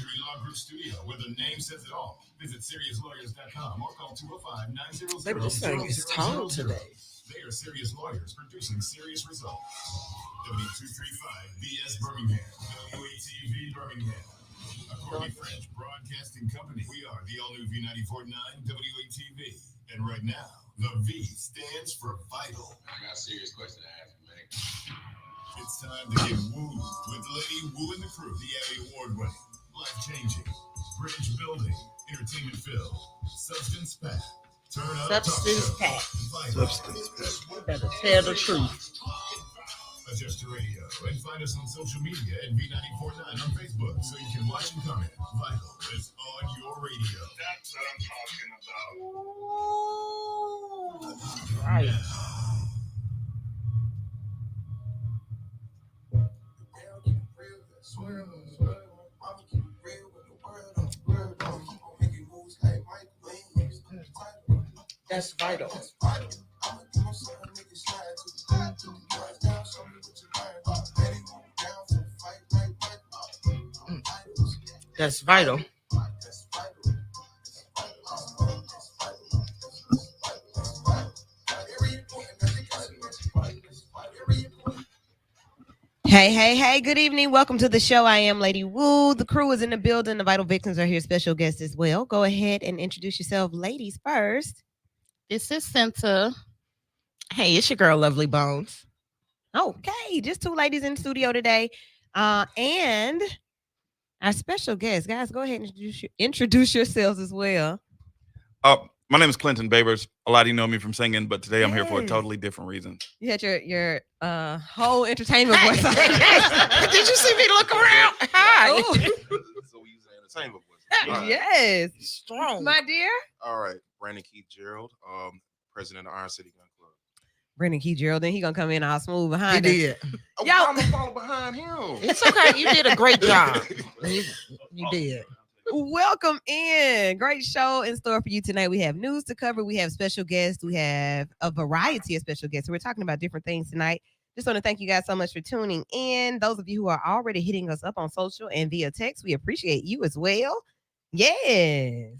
Law Group Studio, where the name says it all. Visit SeriousLawyers.com or call 205-900-0000. Maybe this thing is tone today. They are serious lawyers producing serious results. W235 BS Birmingham, WATV Birmingham, a Courtney French Broadcasting Company. We are the all-new V94.9 WATV. And right now, the V stands for vital. I got a serious question to ask you, man. It's time to get wooed with Lady Woo and the crew. The Emmy Award-winning, life-changing, bridge building, entertainment filled, substance packed, turn up Substance talk show. packed. Vital. Substance packed. You better tell the truth. Adjust your radio and find us on social media at V94.9 on Facebook so you can watch and comment. Vital is on your radio. That's what I'm talking about. Right. That's vital. That's vital. Hey, good evening. Welcome to the show. I am Lady Woo. The crew is in the building. The Vital Victims are here. Special guests as well. Go ahead and introduce yourself, ladies, first. This is Cinta. Hey, it's your girl, Lovely Bones. Okay, just two ladies in the studio today. And our special guest. Guys, go ahead and introduce yourselves as well. My name is Clinton Babers. A lot of you know me from singing, but today I'm here for a Yes. totally different reason. You had your whole entertainment voice on. Did you see me look around? Hi. Ooh. So we use an entertainment voice. All right. Yes. Strong. My dear. All right. Brandon Keith Gerald, president of Iron City Gun Club. Brendan Key Gerald, then he gonna come in all smooth He behind us. did. Oh, Yo. I'm gonna follow behind him. It's okay. You did a great job. You did. Welcome in. Great show in store for you tonight. We have news to cover. We have special guests. We have a variety of special guests. So we're talking about different things tonight. Just want to thank you guys so much for tuning in. Those of you who are already hitting us up on social and via text, we appreciate you as well. Yes.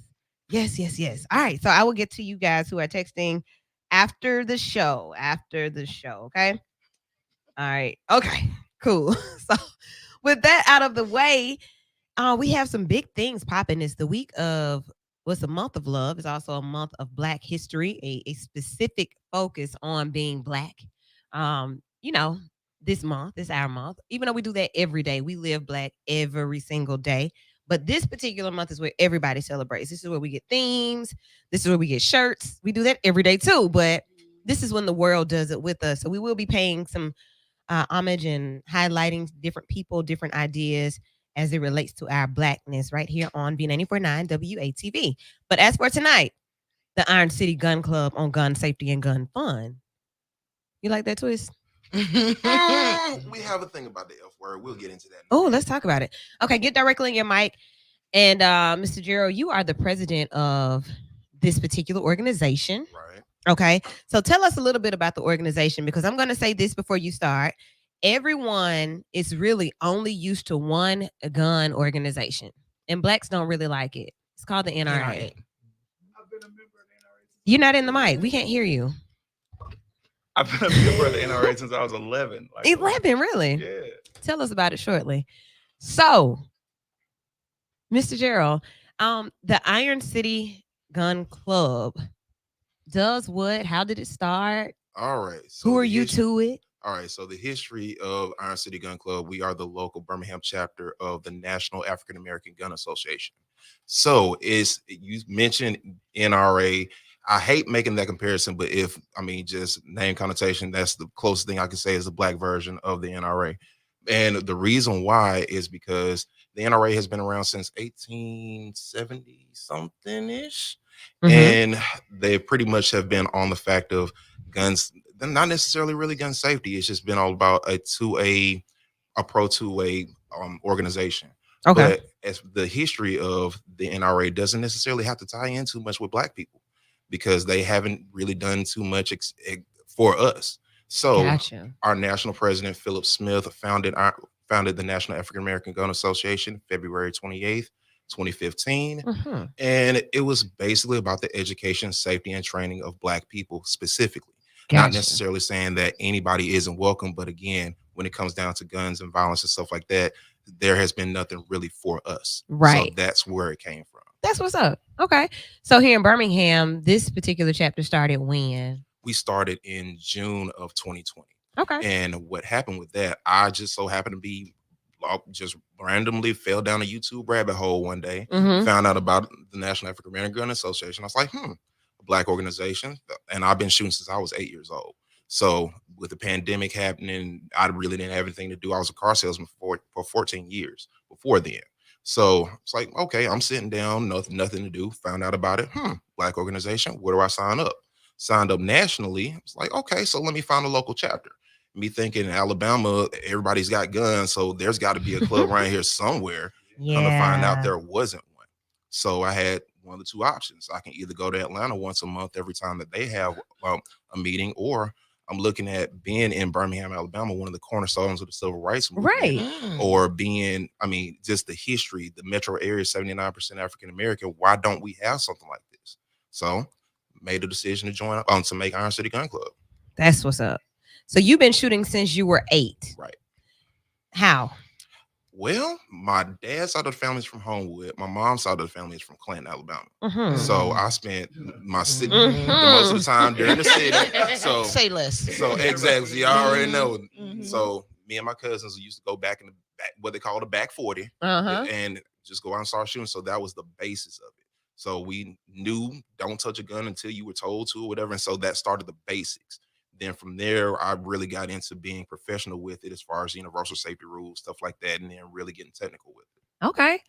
All right. So I will get to you guys who are texting after the show. Okay. All right. Okay. Cool. So with that out of the way, we have some big things popping. It's the week of what's a month of love. It's also a month of Black history, a specific focus on being Black. This month is our month. Even though we do that every day, we live Black every single day. But this particular month is where everybody celebrates. This is where we get themes. This is where we get shirts. We do that every day too, but this is when the world does it with us. So we will be paying some homage and highlighting different people, different ideas as it relates to our Blackness right here on V94.9 WATV. But as for tonight, the Iron City Gun Club on gun safety and gun fun. You like that twist? We have a thing about the F word. We'll get into that. Oh, let's talk about it. Okay, get directly in your mic. And Mr. Gerald, you are the president of this particular organization. Right. Okay, so tell us a little bit about the organization, because I'm going to say this before you start. Everyone is really only used to one gun organization, and Blacks don't really like it. It's called the NRA. NRA. I've been a member of the NRA. You're not in the mic. We can't hear you. I've been a member of the NRA since I was 11. 11, really? Yeah. Tell us about it shortly. So, Mr. Gerald, the Iron City Gun Club does what? How did it start? All right. So Who are the you history- to it? All right. So the history of Iron City Gun Club, we are the local Birmingham chapter of the National African American Gun Association. So you mentioned NRA. I hate making that comparison, but just name connotation, that's the closest thing I can say is the Black version of the NRA. And the reason why is because the NRA has been around since 1870 something ish. And they pretty much have been on the fact of guns, not necessarily really gun safety. It's just been all about a pro 2A organization. Okay. But as the history of the NRA doesn't necessarily have to tie in too much with Black people, because they haven't really done too much for us. So Gotcha. our national president, Philip Smith, founded founded the National African American Gun Association February 28th, 2015. Mhm. And it was basically about the education, safety, and training of Black people specifically. Not Gotcha. necessarily saying that anybody isn't welcome, but again, when it comes down to guns and violence and stuff like that, there has been nothing really for us. Right. So that's where it came from. That's what's up. Okay. So here in Birmingham, this particular chapter started when? We started in June of 2020. Okay. And what happened with that, I just so happened to be just randomly fell down a YouTube rabbit hole one day, Mhm. found out about the National African American Gun Association. I was like, a Black organization. And I've been shooting since I was 8 years old. So with the pandemic happening, I really didn't have anything to do. I was a car salesman for 14 years before then. So it's like, okay, I'm sitting down, nothing to do. Found out about it. Black organization. Where do I sign up? Signed up nationally. It's like, okay, so let me find a local chapter. Me thinking in Alabama, everybody's got guns, so there's got to be a club around here somewhere. Come to find out there wasn't one. So I had one of the two options. I can either go to Atlanta once a month every time that they have a meeting, or I'm looking at being in Birmingham, Alabama, one of the cornerstones of the civil rights movement, Right. or being, just the history, the metro area, 79% African American. Why don't we have something like this? So made a decision to join up to make Iron City Gun Club. That's what's up. So you've been shooting since you were 8. Right. How? Well, my dad's side of the family is from Homewood. My mom's side of the family is from Clinton, Alabama. Mhm. So I spent my city Mhm. the most of the time during the city. So Say less. So exactly, you already know. Mhm. So me and my cousins used to go back in the back, what they call the back 40, and just go out and start shooting. So that was the basis of it. So we knew don't touch a gun until you were told to, or whatever. And so that started the basics. Then from there, I really got into being professional with it as far as universal safety rules, stuff like that, and then really getting technical with it. Okay.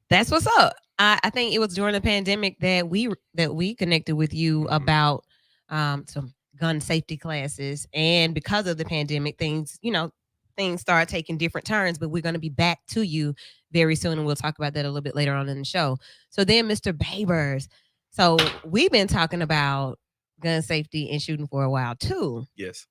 That's what's up. I think it was during the pandemic that we connected with you about some gun safety classes, and because of the pandemic, things start taking different turns. But we're going to be back to you very soon, and we'll talk about that a little bit later on in the show. So then, Mr. Babers, so we've been talking about gun safety and shooting for a while too. Yes.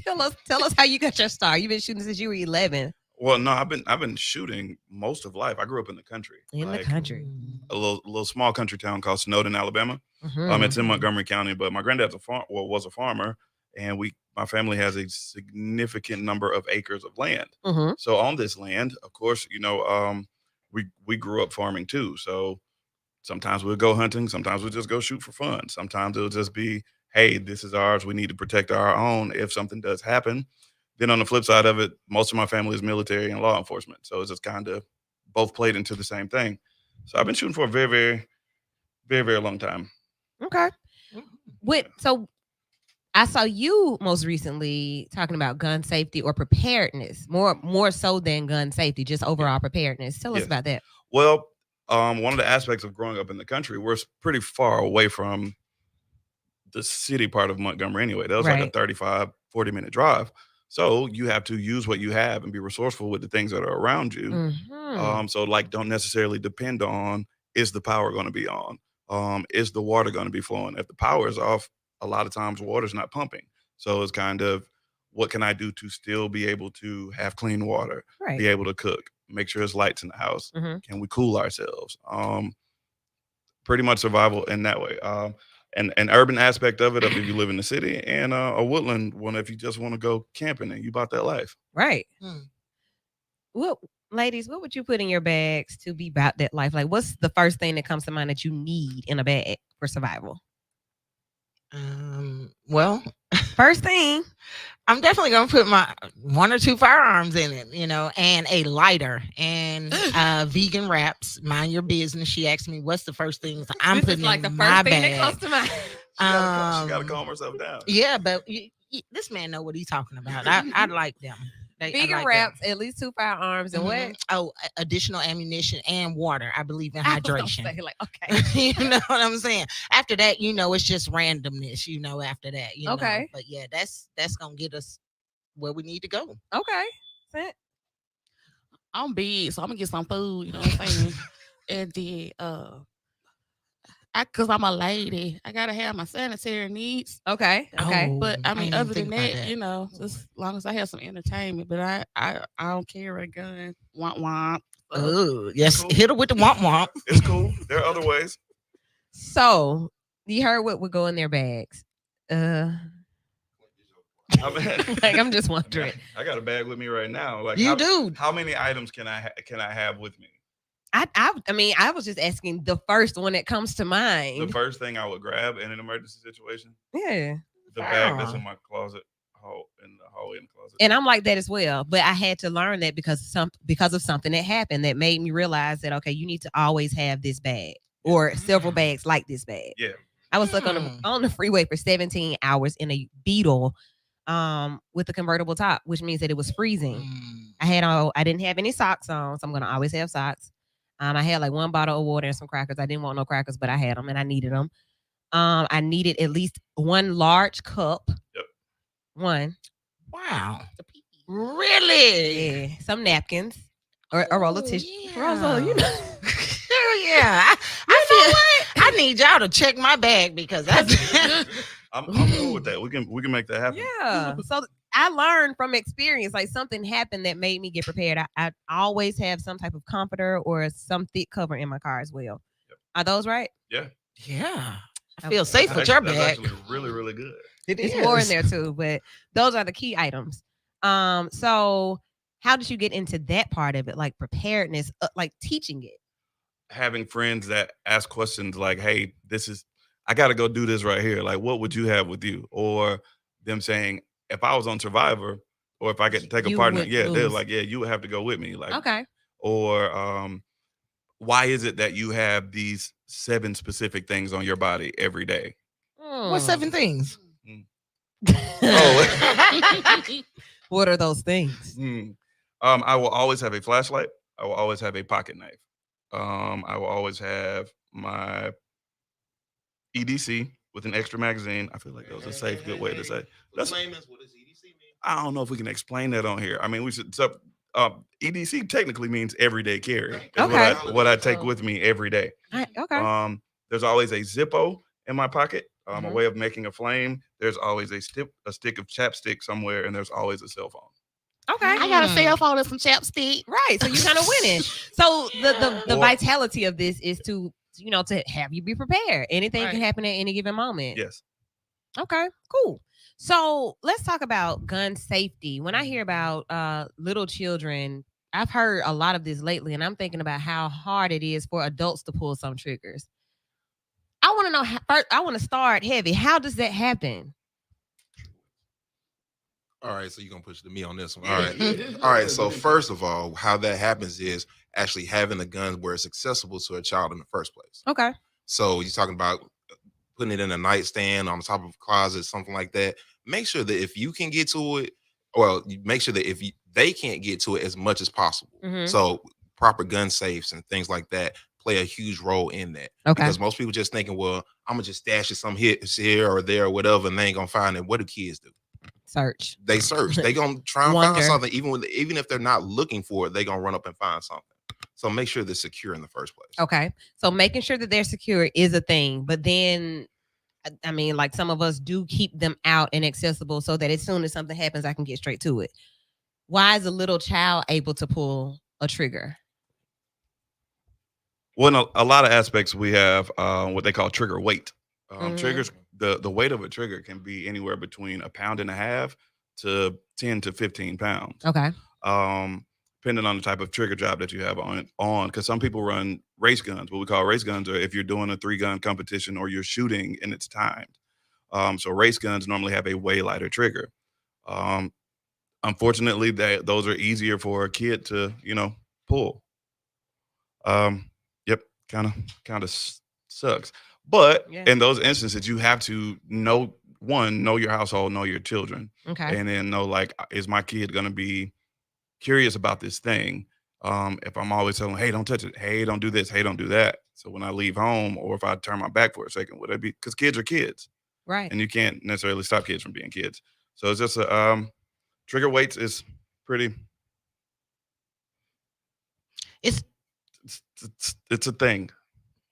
Tell us how you got your start. You've been shooting since you were 11. Well, no, I've been shooting most of life. I grew up in the country. In the country. A little small country town called Snowden, Alabama. Mhm. It's in Montgomery County, but my granddad's was a farmer, and my family has a significant number of acres of land. Mhm. So on this land, of course, we grew up farming too. So sometimes we'll go hunting, sometimes we'll just go shoot for fun. Sometimes it'll just be, hey, this is ours. We need to protect our own if something does happen. Then on the flip side of it, most of my family is military and law enforcement. So it's just kind of both played into the same thing. So I've been shooting for a very, very, very, very long time. Okay. So I saw you most recently talking about gun safety or preparedness, more so than gun safety, just overall preparedness. Tell us Yes. about that. Well, one of the aspects of growing up in the country, we're pretty far away from the city part of Montgomery anyway. That was like a 35, 40-minute drive. So you have to use what you have and be resourceful with the things that are around you. Mhm. So don't necessarily depend on, is the power going to be on? Is the water going to be flowing? If the power is off, a lot of times water's not pumping. So it's kind of, what can I do to still be able to have clean water, Right. be able to cook, make sure there's lights in the house? Mhm. Can we cool ourselves? Pretty much survival in that way. And an urban aspect of it, if you live in the city, and a woodland one if you just want to go camping and you bought that life. Right. Hmm. Ladies, what would you put in your bags to be about that life? Like, what's the first thing that comes to mind that you need in a bag for survival? Well, First thing, I'm definitely gonna put my 1 or 2 firearms in it, and a lighter and vegan wraps. Mind your business. She asked me what's the first things I'm this putting is like in the my first thing bag. that comes to mind. She gotta calm herself down. Yeah, but this man know what he's talking about. I like them. Vegan wraps, at least 2 firearms, and what? Oh, additional ammunition and water. I believe in I was gonna hydration. say, like, okay. You know what I'm saying? After that, it's just randomness, after that, Okay. But yeah, that's gonna get us where we need to go. Okay. Sit. I'm big, so I'm gonna get some food, you know what I'm saying? And then Cause I'm a lady, I gotta have my sanitary needs. Okay. Oh, But I I mean, didn't even other think than about that, that. you know, just as long as I have some entertainment. But I don't carry a gun. Womp womp. So, Oh, yes, Cool. hit her with the womp womp. It's cool. There are other ways. So you heard what would go in their bags. I mean, Like I'm just wondering. I got a bag with me right now. Like You how, do. how many items can I have with me? I mean, I was just asking the first one that comes to The mind. first thing I would grab in an emergency situation, Yeah. the bag that's Wow. in my closet, in the hallway in the closet. And I'm like that as well. But I had to learn that because of something that happened that made me realize that okay, you need to always have this bag or several bags like this bag. Yeah. I was stuck Hmm. on the freeway for 17 hours in a Beetle with a convertible top, which means that it was freezing. Mm. I didn't have any socks on, so I'm gonna always have socks. I had like one bottle of water and some crackers. I didn't want no crackers, but I had them and I needed them. I needed at least one large cup. Yep. One. Wow. Really? Yeah. Some napkins. Or a roll of Oh, tissue. yeah. Rosa, you know. Hell yeah. I feel what? I need y'all to check my bag because that's I'm cool with that. We can make that happen. Yeah. So I learned from experience, like something happened that made me get prepared. I always have some type of comforter or some thick cover in my car as well. Yep. Are those right? Yeah. yeah. I feel safe with That's your that's bag. actually really, really good. It's more in there too, but those are the key items. So how did you get into that part of it, like preparedness, like teaching it? Having friends that ask questions like, "Hey, I got to go do this right here. Like, what would you have with you?" Or them saying, "If I was on Survivor, or if I get to take a You partner, would yeah, they're lose. like, yeah, you would have to go with me." Like, Okay. or why is it that you have these 7 specific things on your body every day? What 7 things? Oh. What are those things? I will always have a flashlight. I will always have a pocket knife. I will always have my EDC with an extra magazine. I feel like that was a safe, good way to say. What does EDC mean? I don't know if we can explain that on here. I mean, we should. So, EDC technically means everyday carry. Is Okay. What I take with me every day. Okay. There's always a Zippo in my pocket. A Mhm. way of making a flame. There's always a stick of chapstick somewhere, and there's always a cell phone. Okay. I got a cell phone and some chapstick. Right. So you're kind of winning. So the Or- vitality of this is to have you be prepared. Anything can Right. happen at any given moment. Yes. Okay, cool. So let's talk about gun safety. When I hear about little children, I've heard a lot of this lately, and I'm thinking about how hard it is for adults to pull some triggers. I want to know first. I want to start heavy. How does that happen? All right, so you're gonna push to me on this one. All right. All right. So first of all, how that happens is actually having the gun where it's accessible to a child in the first place. Okay. So you're talking about putting it in a nightstand on top of a closet, something like that. Make sure that if you can get to it, well, you make sure that if they can't get to it as much as possible. Mhm. So proper gun safes and things like that play a huge role in that. Okay. Because most people just thinking, well, I'm gonna just stash it some here or there or whatever, and they ain't gonna find it. What do kids do? Search. They search. They gonna try and Wonder. find something, even if they're not looking for it, they gonna run up and find something. So make sure they're secure in the first place. Okay. So making sure that they're secure is a thing, but then I mean, like some of us do keep them out and accessible so that as soon as something happens, I can get straight to it. Why is a little child able to pull a trigger? Well, in a lot of aspects, we have what they call trigger weight. Mhm. Triggers, the weight of a trigger can be anywhere between 1.5 pounds to 10 to 15 pounds. Okay. Depending on the type of trigger job that you have on, because some people run race guns. What we call race guns are if you're doing a 3-gun competition or you're shooting and it's timed. So race guns normally have a way lighter trigger. Unfortunately, those are easier for a kid to pull. Yep, kind of sucks. But Yeah. in those instances, you have to know your household, know your children, Okay. and then know, like, is my kid going to be curious about this thing? If I'm always telling, hey, don't touch it, hey, don't do this, hey, don't do that. So when I leave home, or if I turn my back for a second, would I be? Because kids are kids, Right. and you can't necessarily stop kids from being kids. So it's just trigger weights is pretty. It's It's a thing.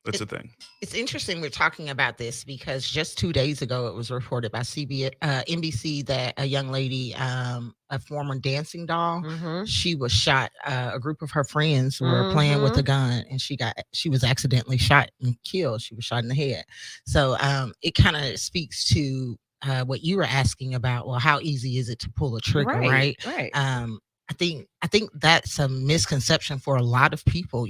It's a thing. It's interesting we're talking about this because just 2 days ago it was reported by NBC that a young lady, a former dancing doll, Mhm. she was shot. A group of her friends were playing with a gun, and she was accidentally shot and killed. She was shot in the head. So it kind of speaks to what you were asking about. Well, how easy is it to pull a trigger, right? Right. I think that's a misconception for a lot of people,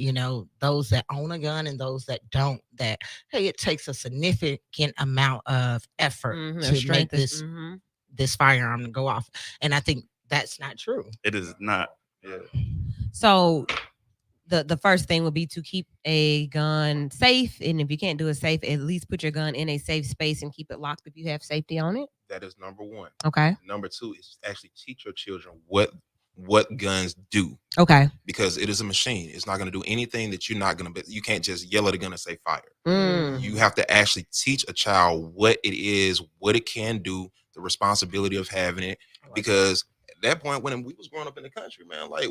those that own a gun and those that don't, that hey, it takes a significant amount of effort to make this firearm to go off. And I think that's not true. It is not. Yeah. So the first thing would be to keep a gun safe, and if you can't do it safe, at least put your gun in a safe space and keep it locked if you have safety on it. That is number one. Okay. Number two is actually teach your children what guns do. Okay. Because it is a machine. It's not going to do anything that you're not going to. You can't just yell at a gun and say fire. You have to actually teach a child what it is, what it can do, the responsibility of having it. Because at that point, when we was growing up in the country, man, like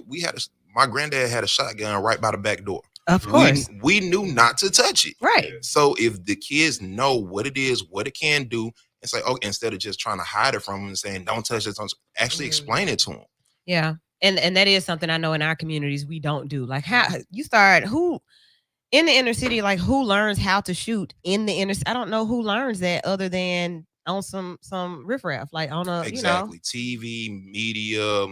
my granddad had a shotgun right by the back door. Of course. We knew not to touch it. Right. So if the kids know what it is, what it can do, it's like, okay, instead of just trying to hide it from them and saying, don't touch it, actually explain it to them. Yeah. And that is something I know in our communities we don't do. Like, how you start in the inner city, like who learns how to shoot in the inner city? I don't know who learns that other than on some riffraff, like on a TV, media,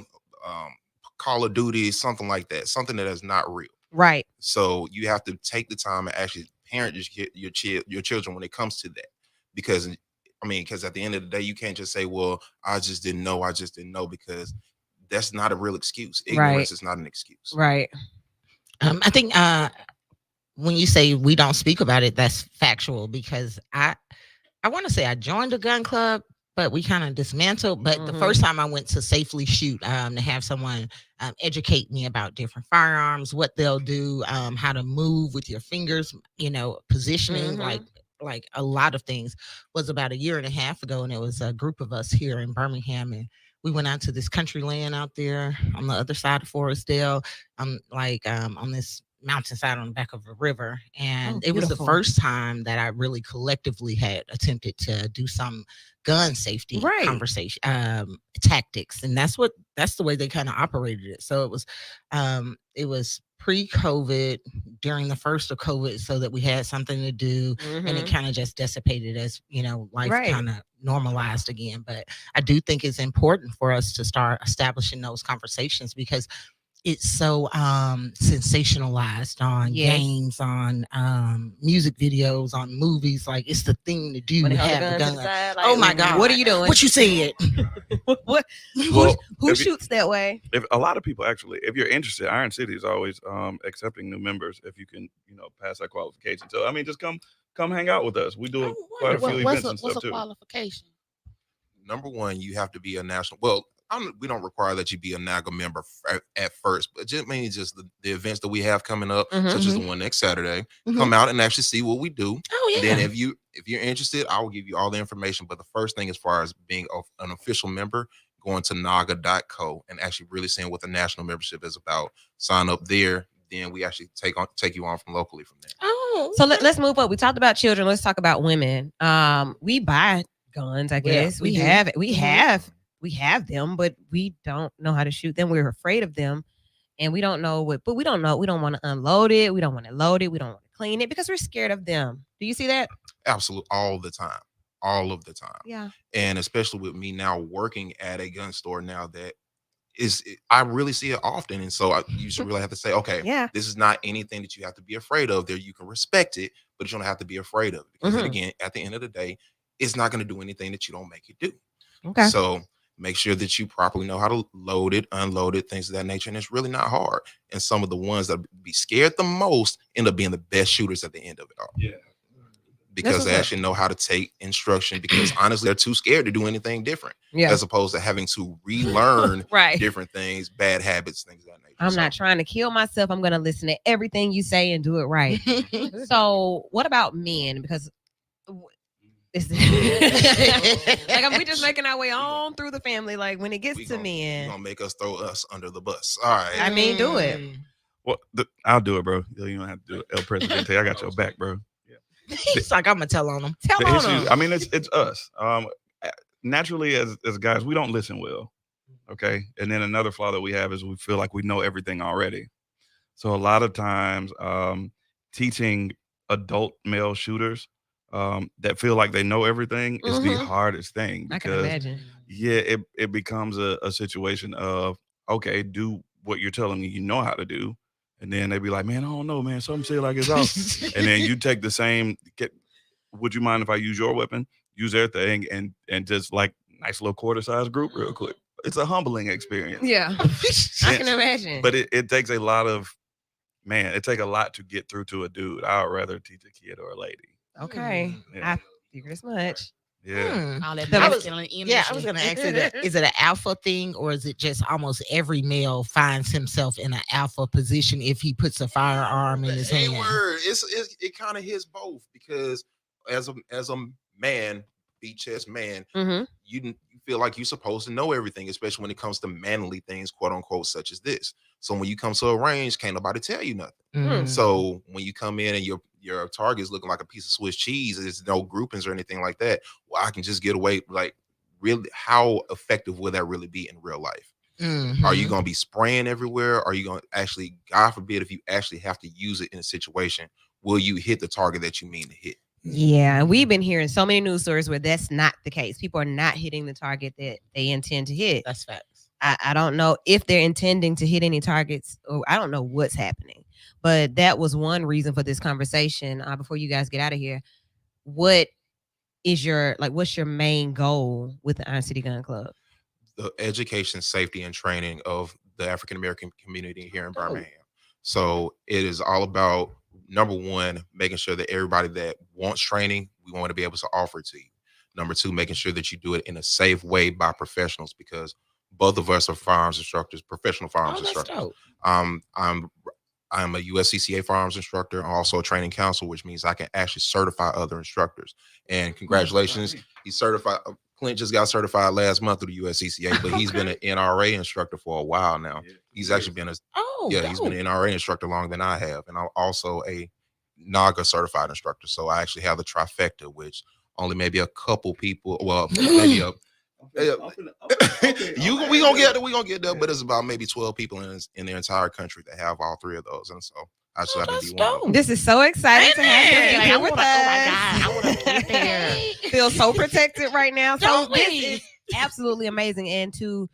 Call of Duty, something like that, something that is not real. Right. So you have to take the time and actually parent your children when it comes to that, because at the end of the day, you can't just say, well, I just didn't know, because that's not a real excuse. Ignorance is not an excuse. Right. I think when you say we don't speak about it, that's factual, because I want to say I joined a gun club, but we kind of dismantled. But the first time I went to safely shoot, to have someone educate me about different firearms, what they'll do, how to move with your fingers, positioning, like a lot of things, was about 1.5 years ago. And it was a group of us here in Birmingham, and we went out to this country land out there on the other side of Forestdale, on this mountainside on the back of a river. And it was the first time that I really collectively had attempted to do some gun safety conversation, tactics. And that's the way they kind of operated it. So it was pre-COVID, during the first of COVID, so that we had something to do, and it kind of just dissipated as, life kind of normalized again. But I do think it's important for us to start establishing those conversations, because it's so sensationalized on games, on music videos, on movies. Like, it's the thing to do. Have a gun. Side, like, oh my God! What are you doing? What you said? What? Who shoots that way? If a lot of people actually, if you're interested, Iron City is always accepting new members if you can, pass that qualification. So just come hang out with us. We do quite a few events and stuff what's a too. qualification? Number one, you have to be a national. Well, we don't require that you be a NAGA member at first, but just the events that we have coming up, such as the one next Saturday. Come out and actually see what we do. Oh yeah. Then if you're interested, I will give you all the information. But the first thing, as far as being an official member, going to naga.co and actually really seeing what the national membership is about. Sign up there. Then we actually take you on from locally from there. Oh, so let's move up. We talked about children. Let's talk about women. We buy guns, I guess. Yeah, we have them, but we don't know how to shoot them. We're afraid of them, and we don't know what. But we don't know. We don't want to unload it. We don't want to load it. We don't want to clean it because we're scared of them. Do you see that? Absolutely, all the time. Yeah. And especially with me now working at a gun store now, I really see it often. And so you should really have to say, okay, this is not anything that you have to be afraid of. There, you can respect it, but you don't have to be afraid of it, because again, at the end of the day, it's not going to do anything that you don't make it do. Okay. So make sure that you properly know how to load it, unload it, things of that nature. And it's really not hard. And some of the ones that be scared the most end up being the best shooters at the end of it all. Yeah. Because they actually know how to take instruction, because honestly, they're too scared to do anything different. Yeah. As opposed to having to relearn different things, bad habits, things of that nature. I'm not trying to kill myself. I'm going to listen to everything you say and do it right. So what about men? Because we just making our way on through the family. Like, when it gets to men, you're gonna make us throw us under the bus. All right. I mean, do it. Well, I'll do it, bro. You don't have to do it. El Presidente, I got your back, bro. He's like, I'm gonna tell on him. Tell The on issue, them. I mean, it's us. Naturally, as guys, we don't listen well. Okay, and then another flaw that we have is we feel like we know everything already. So a lot of times, teaching adult male shooters that feel like they know everything is the Mhm. hardest thing I can because imagine. yeah, it becomes a situation of okay, do what you're telling me you know how to do, and then they be like, man, I don't know, man, something say like it's off, and then you take the same. Would you mind if I use your weapon? Use their thing and just like nice little quarter size group real quick. It's a humbling experience. Yeah, I can imagine. But it takes a lot of it takes a lot to get through to a dude. I would rather teach a kid or a lady. Okay, Yeah. I figured as much. Yeah. All that The- masculine energy. Yeah, I was gonna ask you that. Is it an alpha thing, or is it just almost every male finds himself in an alpha position if he puts a firearm in his hand? Word. It kind of hits both because as a man, beat chest man, Mm-hmm. you feel like you're supposed to know everything, especially when it comes to manly things, quote unquote, such as this. So when you come to a range, can't nobody tell you nothing. Mm. So when you come in and your target is looking like a piece of Swiss cheese, there's no groupings or anything like that. Well, I can just get away. Like, really, how effective will that really be in real life? Are you going to be spraying everywhere? Are you going to actually, God forbid, if you actually have to use it in a situation, will you hit the target that you mean to hit? Yeah, we've been hearing so many news stories where that's not the case. People are not hitting the target that they intend to hit. That's facts. I don't know if they're intending to hit any targets, or I don't know what's happening. But that was one reason for this conversation. Before you guys get out of here, what's your main goal with the Iron City Gun Club? The education, safety, and training of the African American community here in Birmingham. So it is all about, number one, making sure that everybody that wants training, we want to be able to offer it to you. Number two, making sure that you do it in a safe way by professionals, because both of us are firearms instructors, professional firearms instructors. Dope. I'm a USCCA firearms instructor. I'm also a training counsel, which means I can actually certify other instructors. And congratulations, he's certified. Clint just got certified last month through the USCCA, but he's been an NRA instructor for a while now. He's actually been he's been an NRA instructor longer than I have, and I'm also a NAGA certified instructor. So I actually have the trifecta, which only maybe a couple people, well, maybe we gonna get there, but it's about maybe 12 people in the entire country that have all three of those, and so I just happen to be one of them. This is so exciting to have Amen. you Like, here I with wanna- us. oh my God, I wanna get there. Feel so protected right now. So Don't this we? is absolutely amazing, and to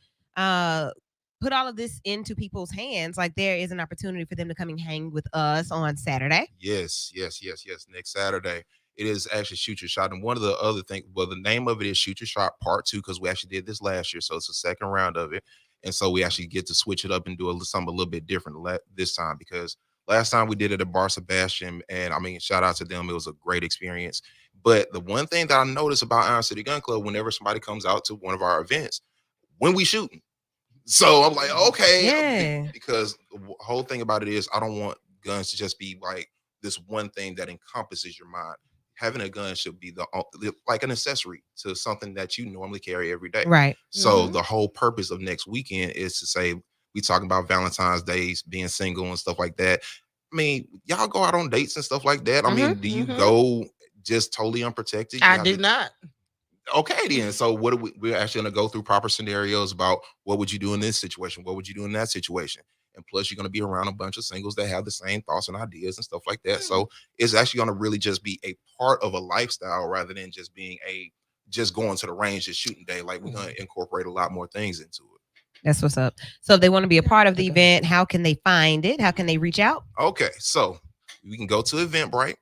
put all of this into people's hands, like there is an opportunity for them to come and hang with us on Saturday. Yes. Next Saturday. It is actually Shoot Your Shot. And one of the other things, well, the name of it is Shoot Your Shot Part 2, because we actually did this last year. So it's the second round of it. And so we actually get to switch it up and do something a little bit different this time, because last time we did it at Bar Sebastian. And I mean, shout out to them. It was a great experience. But the one thing that I noticed about Iron City Gun Club, whenever somebody comes out to one of our events, when we shooting. So I'm like, okay, Yeah. because the whole thing about it is I don't want guns to just be like this one thing that encompasses your mind. Having a gun should be like an accessory to something that you normally carry every day. Right. So the whole purpose of next weekend is to say, we talking about Valentine's Days, being single and stuff like that. I mean, y'all go out on dates and stuff like that. I mean, do you go just totally unprotected? I do not. Okay, then. So what are we're actually going to go through proper scenarios about what would you do in this situation? What would you do in that situation? And plus, you're going to be around a bunch of singles that have the same thoughts and ideas and stuff like that. So it's actually going to really just be a part of a lifestyle rather than just being just going to the range and shooting day. Like, we're going to incorporate a lot more things into it. That's what's up. So if they want to be a part of the event, how can they find it? How can they reach out? Okay, so we can go to Eventbrite.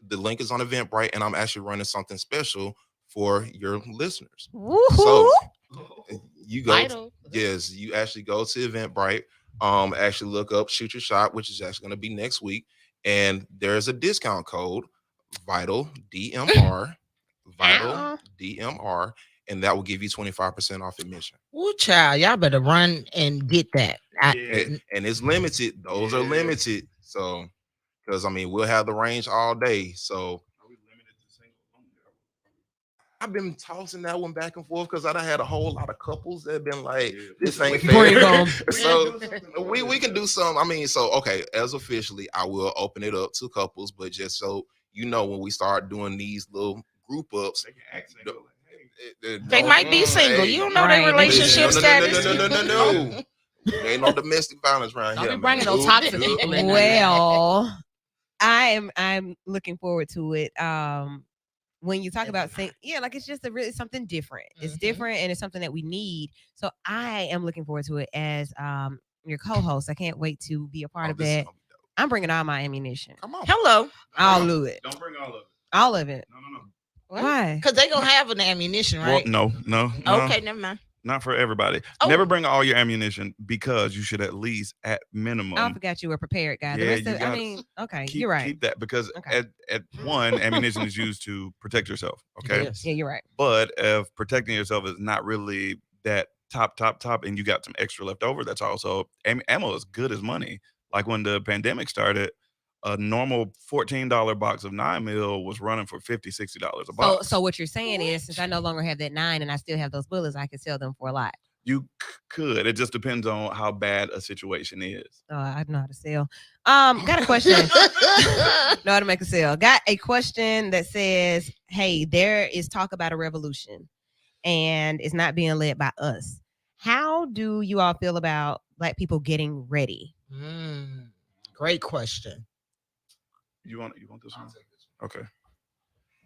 The link is on Eventbrite, and I'm actually running something special for your listeners. Woohoo! So you go, Vital. yes, you actually go to Eventbrite. Actually look up Shoot Your Shot, which is actually going to be next week, and there's a discount code, Vital DMR, Vital DMR, and that will give you 25% off admission. Woo, child, y'all better run and get that. And it's limited; those are limited. So, because I mean, we'll have the range all day. So, I've been tossing that one back and forth because I done had a whole lot of couples that have been like, Yeah. this ain't Bring fair. 'em. So we can do some. I mean, so okay, as officially, I will open it up to couples, but just so you know, when we start doing these little group ups, They can act single, like, hey. They might be single. You don't know Right. their relationship status. No. There ain't no domestic violence around Don't here. be bringing no man. toxic Good, people good. in there. Well, I'm looking forward to it. When you talk about saying, yeah, like it's just really something different. It's Mhm. different and it's something that we need. So I am looking forward to it as your co-host. I can't wait to be a part Oh, of this is that. gonna be dope. I'm bringing all my ammunition, Come on. Hello. all of it, Don't bring all of it. all of it. No. Why? Because they gonna have an ammunition, right? Well, no. Okay, never mind. Not for everybody. Oh. Never bring all your ammunition because you should at least, at minimum, I forgot you were prepared, guy. The Yeah, rest you of, I gotta mean, okay, keep, you're right. keep that because Okay. at one, ammunition is used to protect yourself. Okay. Yes. Yeah, you're right. But if protecting yourself is not really that top, and you got some extra left over, that's also ammo is good as money. Like when the pandemic started, a normal $14 box of 9mm was running for $50, $60 a box. So what you're saying is, since I no longer have that 9 and I still have those bullets, I can sell them for a lot. You could. It just depends on how bad a situation is. I know how to sell. Got a question. Know how to make a sale. Got a question that says, "Hey, there is talk about a revolution, and it's not being led by us. How do you all feel about Black people getting ready?" Great question. You want this one? Okay.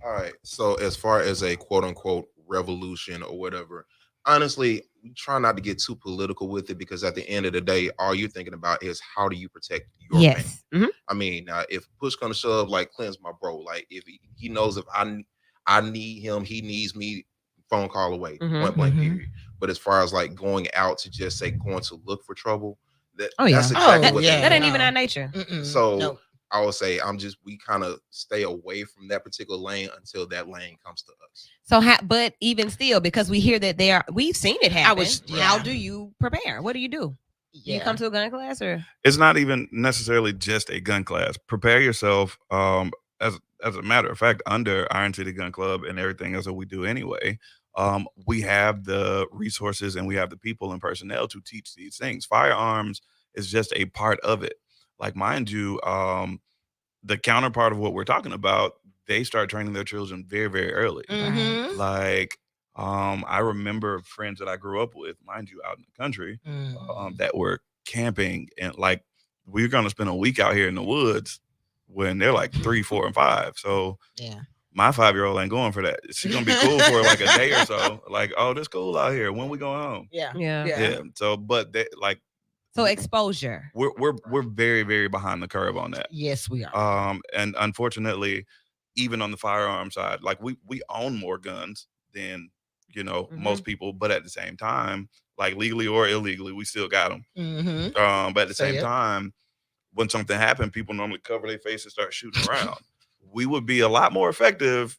All right. So as far as a quote unquote revolution or whatever, honestly, we try not to get too political with it because at the end of the day, all you're thinking about is how do you protect your family. Yes. Mhm. I mean, if push comes to shove, like Clint's my bro. Like if he knows if I need him, he needs me. Phone call away, Mhm, point blank mhm. period. But as far as like going out to just say going to look for trouble, that's Oh, yeah. exactly Oh, what yeah. That they ain't do. even no. our nature. So No. I would say we kind of stay away from that particular lane until that lane comes to us. So, but even still, because we hear that we've seen it happen. How yeah. do you prepare? What do you do? Do you come to a gun class or? It's not even necessarily just a gun class. Prepare yourself. As a matter of fact, under Iron City Gun Club and everything else that we do anyway, we have the resources and we have the people and personnel to teach these things. Firearms is just a part of it. Like, mind you, the counterpart of what we're talking about, they start training their children very, very early. Mhm. Like, I remember friends that I grew up with, mind you, out in the country, that were camping, and like we're gonna spend a week out here in the woods when they're like 3, 4, and 5. So Yeah. my 5-year-old ain't going for that. She's gonna be cool for like a day or so. Like, oh, this cool out here. When we going home? Yeah. Yeah. Yeah. So, but they like So exposure. we're very, very behind the curve on that. Yes, we are. And unfortunately, even on the firearm side, like we own more guns than most people, but at the same time, like legally or illegally, we still got them. Mm-hmm. But at the Say same it. time, when something happened, people normally cover their face and start shooting around. We would be a lot more effective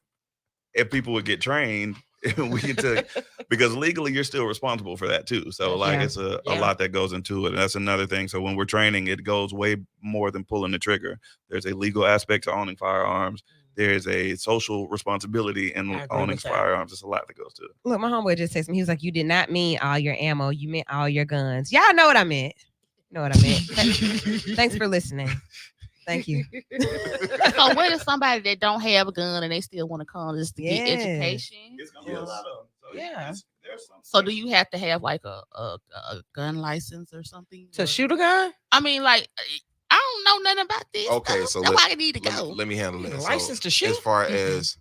if people would get trained. We could take, because legally you're still responsible for that too. So like Yeah. it's a Yeah. lot that goes into it. And that's another thing. So when we're training, it goes way more than pulling the trigger. There's a legal aspect to owning firearms. There's a social responsibility in I agree owning with that. firearms. There's a lot that goes to it. Look, my homeboy just texted me. He was like, "You did not mean all your ammo. You meant all your guns." Y'all know what I meant. You know what I meant. Thanks for listening. Thank you. So what if somebody that don't have a gun and they still want to come just to get Yes. education? It's gonna be a lot of them. So Yeah. there's some. So do you have to have like a gun license or something? To Or- shoot a gun? I mean, like, I don't know nothing about this. Okay, stuff. so that's why I need to go. let me handle You need that. a So, license to shoot? as far Mhm. as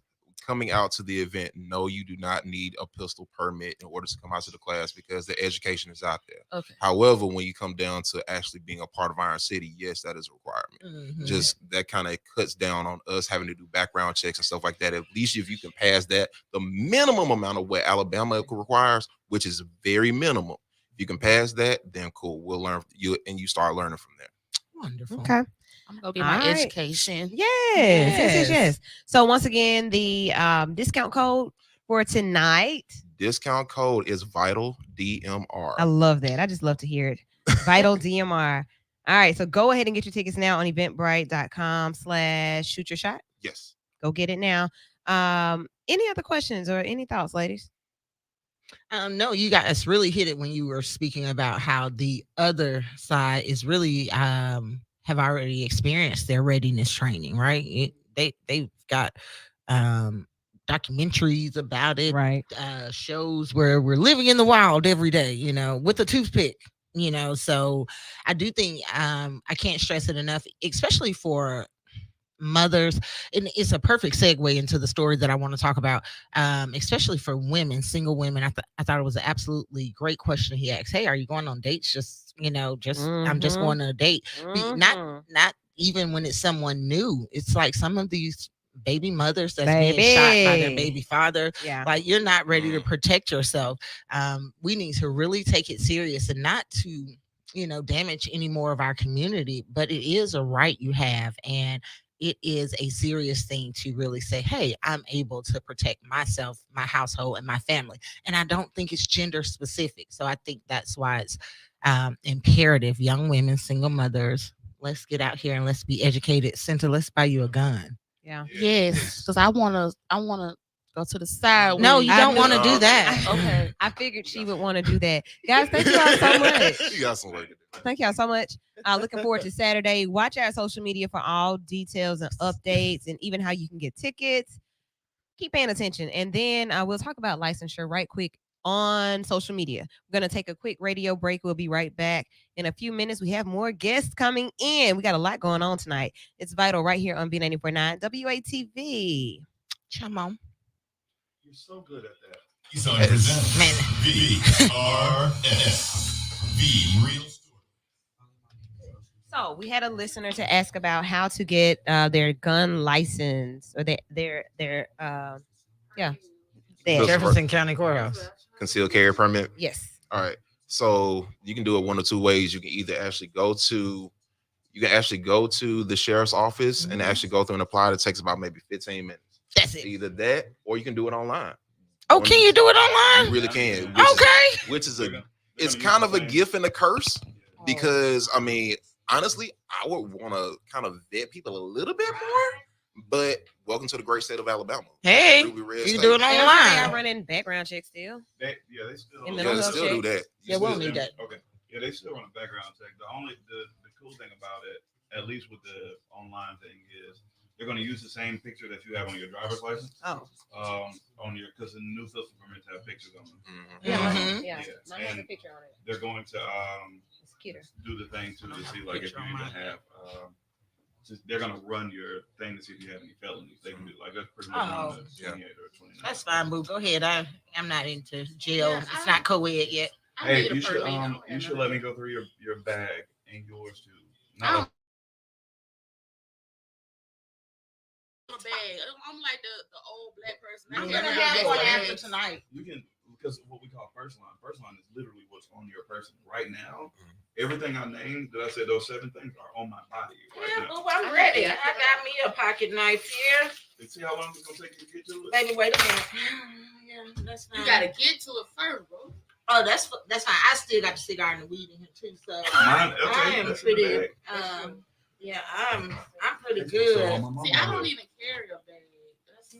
coming out to the event, no, you do not need a pistol permit in order to come out to the class because the education is out there. Okay. However, when you come down to actually being a part of Iron City, yes, that is a requirement. Mhm. Just that kind of cuts down on us having to do background checks and stuff like that. At least if you can pass that, the minimum amount of what Alabama requires, which is very minimum. If you can pass that, then cool. We'll learn you and you start learning from there. Wonderful. Okay. I'm gonna get my All right. education. Yes. So once again, the discount code for tonight. Discount code is Vital DMR. I love that. I just love to hear it. Vital DMR. All right. So go ahead and get your tickets now on eventbrite.com/shoot your shot. Yes. Go get it now. Any other questions or any thoughts, ladies? No, you guys really hit it when you were speaking about how the other side is really have already experienced their readiness training, right? They've got documentaries about it, Right. shows where we're living in the wild every day, with a toothpick, So I do think I can't stress it enough, especially for mothers, and it's a perfect segue into the story that I want to talk about, especially for women, single women. I thought it was an absolutely great question he asked. Hey, are you going on dates? I'm just going on a date. Not even when it's someone new. It's like some of these baby mothers that's being shot by their baby father. Yeah. Like, you're not ready to protect yourself. We need to really take it serious, and not to damage any more of our community, but it is a right you have, and it is a serious thing to really say, hey, I'm able to protect myself, my household, and my family. And I don't think it's gender specific. So I think that's why it's imperative. Young women, single mothers, let's get out here and let's be educated. Center, let's buy you a gun. Yeah. Yes, because I wanna go to the side. No, when you don't want to do that. Okay. I figured she would want to do that. Guys, thank you all so much. You got some work to do. Thank y'all so much. Looking forward to Saturday. Watch our social media for all details and updates, and even how you can get tickets. Keep paying attention. And then we'll talk about licensure right quick on social media. We're going to take a quick radio break. We'll be right back in a few minutes. We have more guests coming in. We got a lot going on tonight. It's Vital right here on B94.9 WATV. Come on. You're so good at that. He's on presents Man. VRF. The real story. So we had a listener to ask about how to get their gun license, or their Jefferson County Courthouse. Concealed carry permit. Yes. All right. So you can do it one of two ways. You can either actually go to the sheriff's office and actually go through and apply. It takes about maybe 15 minutes. That's it. Either that, or you can do it online. Oh, can you do it online? You really can. It's kind of a gift and a curse, because I mean, honestly, I would want to kind of vet people a little bit more. But welcome to the great state of Alabama. Hey, Ruby Red you State. do it They are online. running background checks still. They still In Yeah, the they Those still do that. Yeah, we'll need that. Okay. Yeah, they still run a background check. The cool thing about it, at least with the online thing, is they're going to use the same picture that you have on your driver's license. Oh. Because the new filter permits have pictures on them. Mhm. Yeah. Yeah. Mine has a And picture on it. they're going to It's cuter. do the thing too, to see like if Picture you on even mine. have. They're gonna run your thing to see if you have any felonies. They can do like that's pretty much Oh. on the 28 or 29. That's fine, boo. Go ahead. I'm not into jail. Yeah, It's not co-ed yet. Hey, you should let me go through your bag and yours too. No, I'm like the old black person. I'm Yeah, gonna yeah, have yeah, one yeah. after tonight. you can, because what we call first line. First line is literally what's on your person right now. Everything I named that I said those 7 things are on my body right Yeah, now. boo, I'm ready. I got me a pocket knife here. And see how long it's gonna take you to get to it. Baby, wait a minute. Yeah, that's fine. You gotta get to it first, bro. Oh, that's fine. I still got the cigar and the weed in here too. So Mine, I okay, am that's in the pretty. bag. Yeah, I'm pretty So good. on my mama See, I don't list. even carry a bag.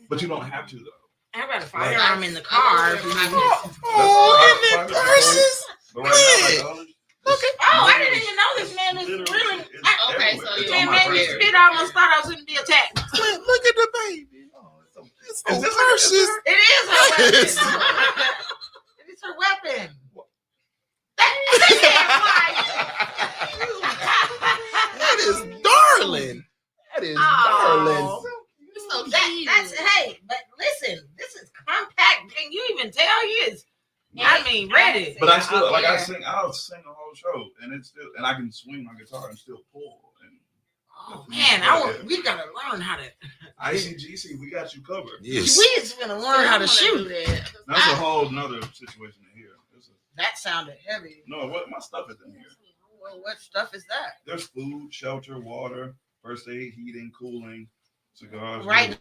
But you don't have to though. I got a firearm in the car. Oh, purses. But right now, like, Oh, I didn't even know this man is literally, really. it's Okay, everywhere. so It's you on Man my made me purse. spit. I almost thought I was going to be attacked. Look at the baby. It's Is this purses? It is her Yes. weapon. It is her weapon. That is darling. That is darling. Oh, So that's hey, but listen, this is compact. Can you even tell he is? I mean, ready. But I still like Yeah. I'll sing the whole show, and it's still, and I can swing my guitar and still pull. And Oh man, we gotta learn how to. ICGC, we got you covered. Yes. We just gonna learn how to shoot. That's a whole nother situation in here. That sounded heavy. No, what my stuff is in here. Well, what stuff is that? There's food, shelter, water, first aid, heating, cooling, cigars. Right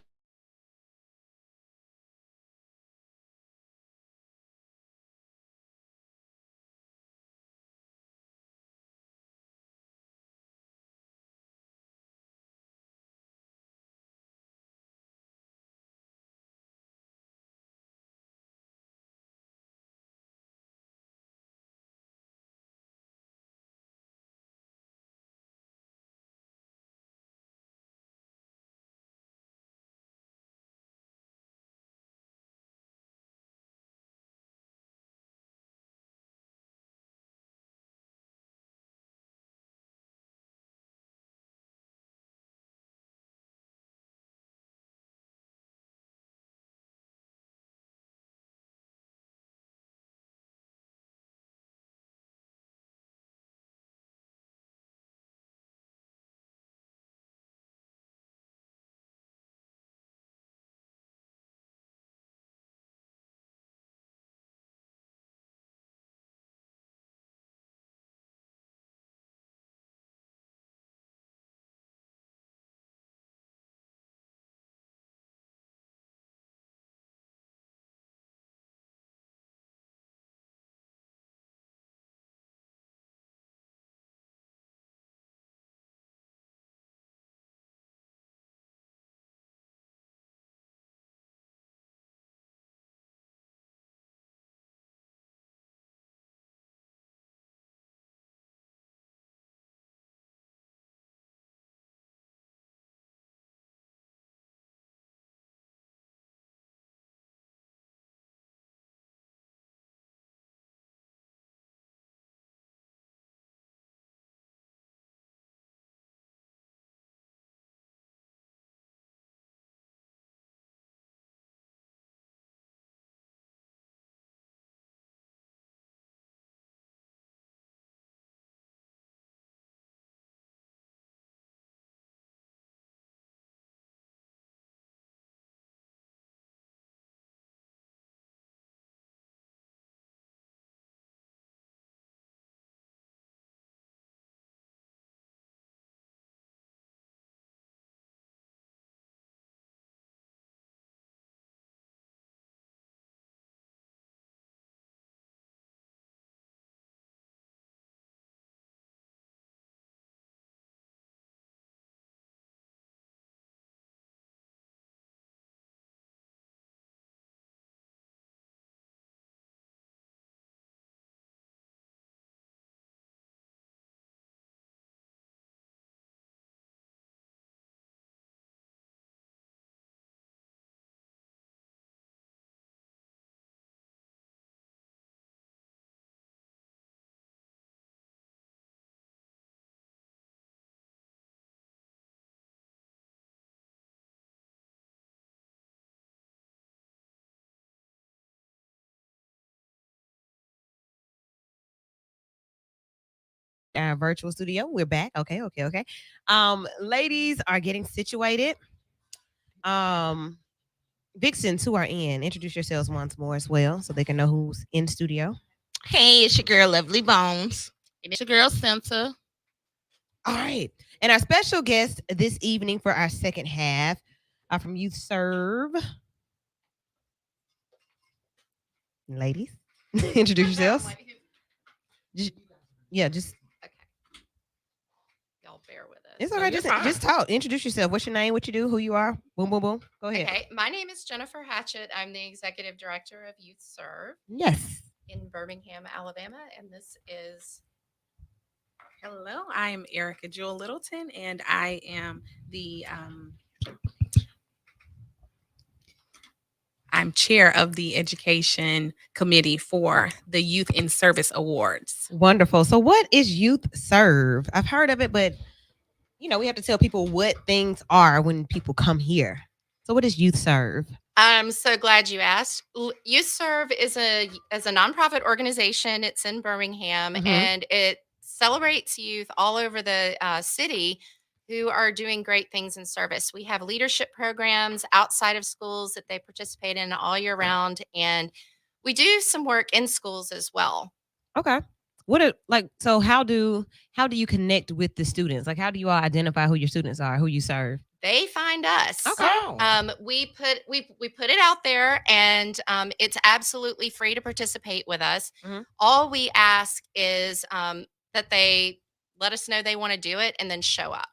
our virtual studio. We're back. Okay. Ladies are getting situated. Vixens who are in, introduce yourselves once more as well so they can know who's in studio. Hey, it's your girl, Lovely Bones. And it's your girl, Santa. All right. And our special guest this evening for our second half are from Youth Serve. Ladies, introduce yourselves. Just Okay. Y'all bear with us. it's No, okay. you're Just talk. Introduce yourself. What's your name? What you do? Who you are? Boom, boom, boom. Go ahead. Okay. My name is Jennifer Hatchett. I'm the executive director of Youth Serve Yes. in Birmingham, Alabama. And this is Hello, I am Erica Jewel Littleton, and I am the I'm chair of the education committee for the Youth in Service Awards. Wonderful. So, what is Youth Serve? I've heard of it, but we have to tell people what things are when people come here. So, what is Youth Serve? I'm so glad you asked. Youth Serve is a nonprofit organization. It's in Birmingham, Mhm. and it celebrates youth all over the city who are doing great things in service. We have leadership programs outside of schools that they participate in all year round, and we do some work in schools as well. Okay. So how do you connect with the students? Like, how do you all identify who your students are, who you serve? They find us. Okay. We put it out there, and it's absolutely free to participate with us. Mhm. All we ask is that they let us know they want to do it and then show up.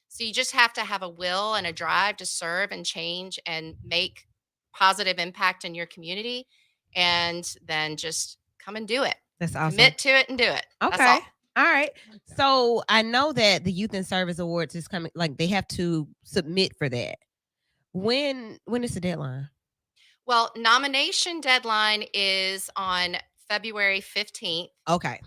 So you just have to have a will and a drive to serve and change and make positive impact in your community, and then just come and do it. That's awesome. Commit to it and do it. Okay. That's all. All right. So I know that the Youth in Service Awards is coming. Like, they have to submit for that. When is the deadline? Well, nomination deadline is on February 15th. Okay.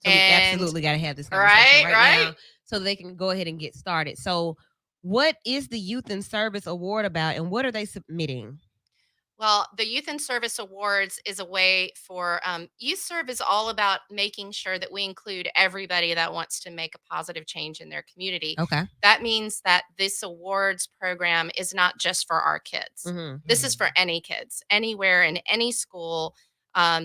So we And- absolutely got to have this conversation Right. now so they can go ahead and get started. So what is the Youth in Service Award about, and what are they submitting? Well, the Youth in Service Awards is a way for Youth Serve is all about making sure that we include everybody that wants to make a positive change in their community. Okay. That means that this awards program is not just for our kids. Mhm. This is for any kids, anywhere in any school.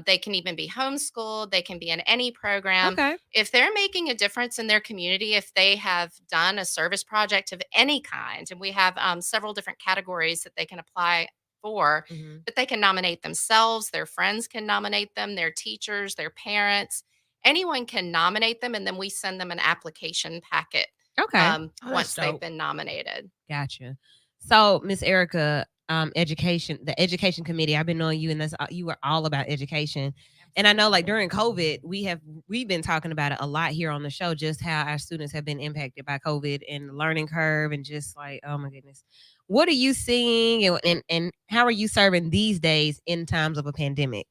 They can even be homeschooled. They can be in any program. Okay. If they're making a difference in their community, if they have done a service project of any kind, and we have several different categories that they can apply for, Mhm. but they can nominate themselves, their friends can nominate them, their teachers, their parents, anyone can nominate them, and then we send them an application packet Okay. that's once they've dope. been nominated. Gotcha. So, Miss Erica, the education committee, I've been knowing you, and you are all about education. And I know, like, during COVID, we've been talking about it a lot here on the show, just how our students have been impacted by COVID and the learning curve, and just like, oh my goodness. What are you seeing, and how are you serving these days in times of a pandemic?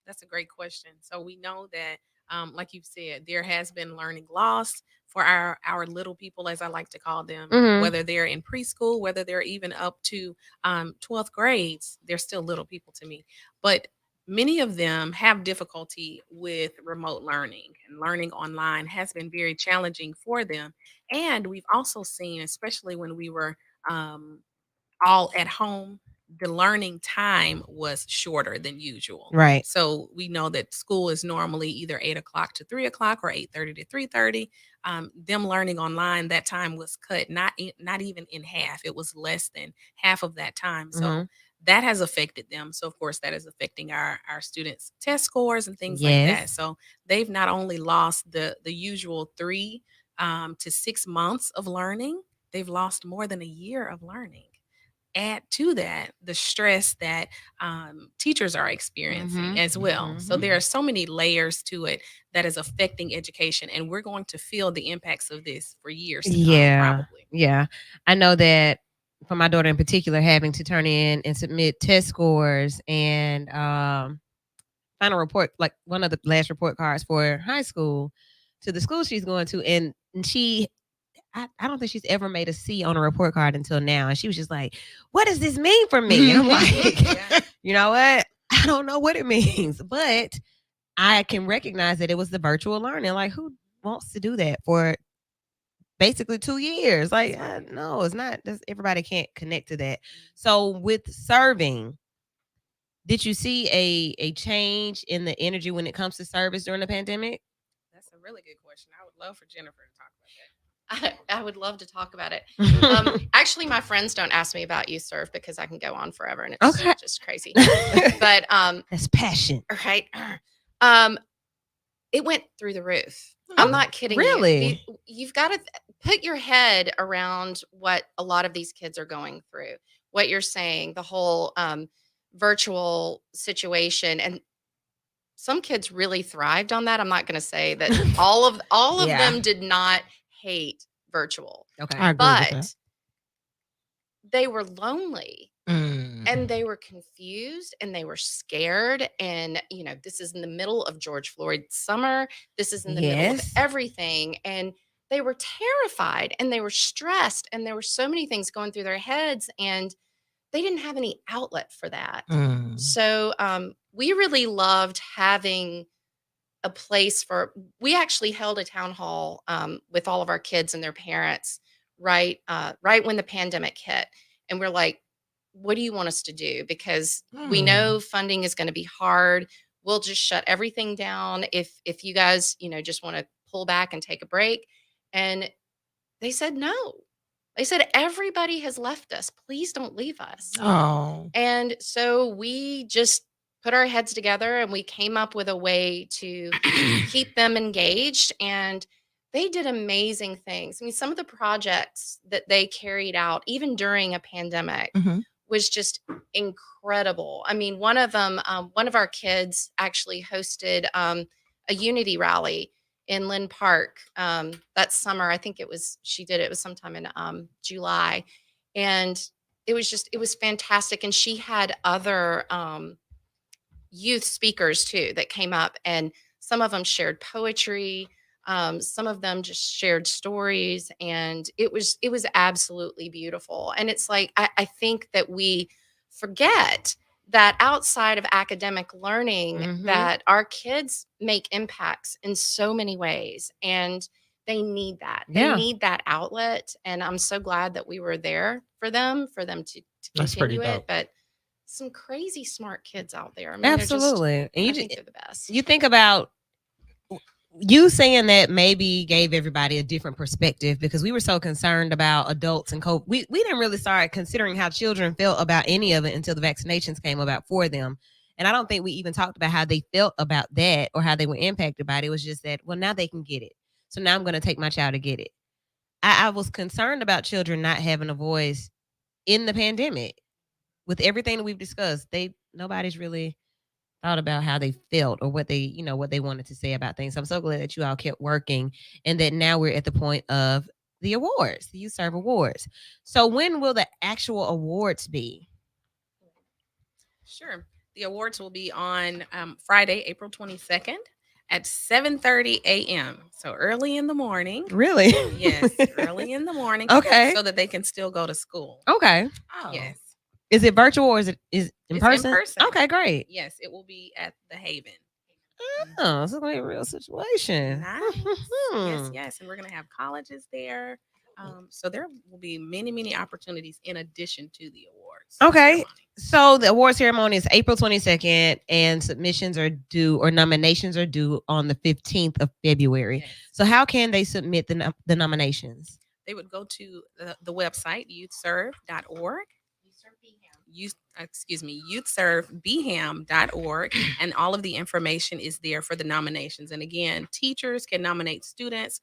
That's a great question. So we know that, like you've said, there has been learning loss for our little people, as I like to call them, Mhm. whether they're in preschool, whether they're even up to 12th grades, they're still little people to me. But many of them have difficulty with remote learning, and learning online has been very challenging for them. And we've also seen, especially when we were all at home, the learning time was shorter than usual. Right. So we know that school is normally either 8 o'clock to 3 o'clock or 8:30 to 3:30. Them learning online, that time was cut not even in half. It was less than half of that time. So Mhm. that has affected them. So of course that is affecting our students' test scores and things like that. Yes. So they've not only lost the usual 3 to 6 months of learning, they've lost more than a year of learning. Add to that the stress that teachers are experiencing Mhm, as well. So mhm. there are so many layers to it that is affecting education, and we're going to feel the impacts of this for years to come, Yeah. probably. Yeah. I know that for my daughter in particular, having to turn in and submit test scores and final report, like one of the last report cards for high school, to the school she's going to, and I don't think she's ever made a C on a report card until now. And she was just like, what does this mean for me? And I'm like, Yeah. you know what? I don't know what it means, but I can recognize that it was the virtual learning. Like, who wants to do that for basically 2 years. Like, no, it's not. Everybody can't connect to that. So with serving, did you see a change in the energy when it comes to service during the pandemic? That's a really good question. I would love for Jennifer to talk about that. I would love to talk about it. Actually, my friends don't ask me about youth serve because I can go on forever and it's Okay. just crazy. But That's passion. right, it went through the roof. Oh, I'm not kidding really? you. You've got to put your head around what a lot of these kids are going through. What you're saying, the whole virtual situation, and some kids really thrived on that. I'm not going to say that all of Yeah. them did not hate virtual, Okay. I agree with that. but they were lonely and they were confused and they were scared. And, this is in the middle of George Floyd's summer. This is in the middle of Yes. everything. And they were terrified and they were stressed and there were so many things going through their heads and they didn't have any outlet for that. So we really loved having a place we actually held a town hall with all of our kids and their parents right when the pandemic hit. And we're like, what do you want us to do? Because we know funding is going to be hard. We'll just shut everything down if you guys, just want to pull back and take a break. And they said no. They said, everybody has left us. Please don't leave us. Oh. And so we just put our heads together and we came up with a way to keep them engaged. And they did amazing things. I mean, some of the projects that they carried out, even during a pandemic, was just incredible. I mean, one of them, one of our kids actually hosted a unity rally in Lynn Park that summer. I think it was sometime in July. And it was fantastic. And she had other youth speakers too that came up, and some of them shared poetry. Some of them just shared stories, and it was absolutely beautiful. And it's like, I think that we forget that outside of academic learning, that our kids make impacts in so many ways, and they need that. They need that outlet. And I'm so glad that we were there for them to That's pretty continue it. dope. But some crazy smart kids out there. I mean, Absolutely. I think they're the best. You think about you saying that maybe gave everybody a different perspective, because we were so concerned about adults and COVID. We didn't really start considering how children felt about any of it until the vaccinations came about for them. And I don't think we even talked about how they felt about that or how they were impacted by it. It was just that, well, now they can get it. So now I'm going to take my child to get it. I was concerned about children not having a voice in the pandemic. With everything that we've discussed, nobody's really thought about how they felt or what they wanted to say about things. So I'm so glad that you all kept working, and that now we're at the point of the awards, the Youth Serve Awards. So when will the actual awards be? Sure. The awards will be on Friday, April 22nd at 7:30 a.m. So early in the morning. Really? Yes, early in the morning. Okay. So that they can still go to school. Okay. Oh. Yes. Is it virtual or is in It's person? in person. Okay, great. Yes, it will be at the Haven. Oh, this is gonna be a real situation. Nice. Yes. And we're going to have colleges there. So there will be many, many opportunities in addition to the awards. Okay. ceremony. So the award ceremony is April 22nd, and submissions are due, or nominations are due, on the 15th of February. Yes. So how can they submit the nominations? They would go to the website, youthserve.org. youthservebham.org, and all of the information is there for the nominations. And again, teachers can nominate students,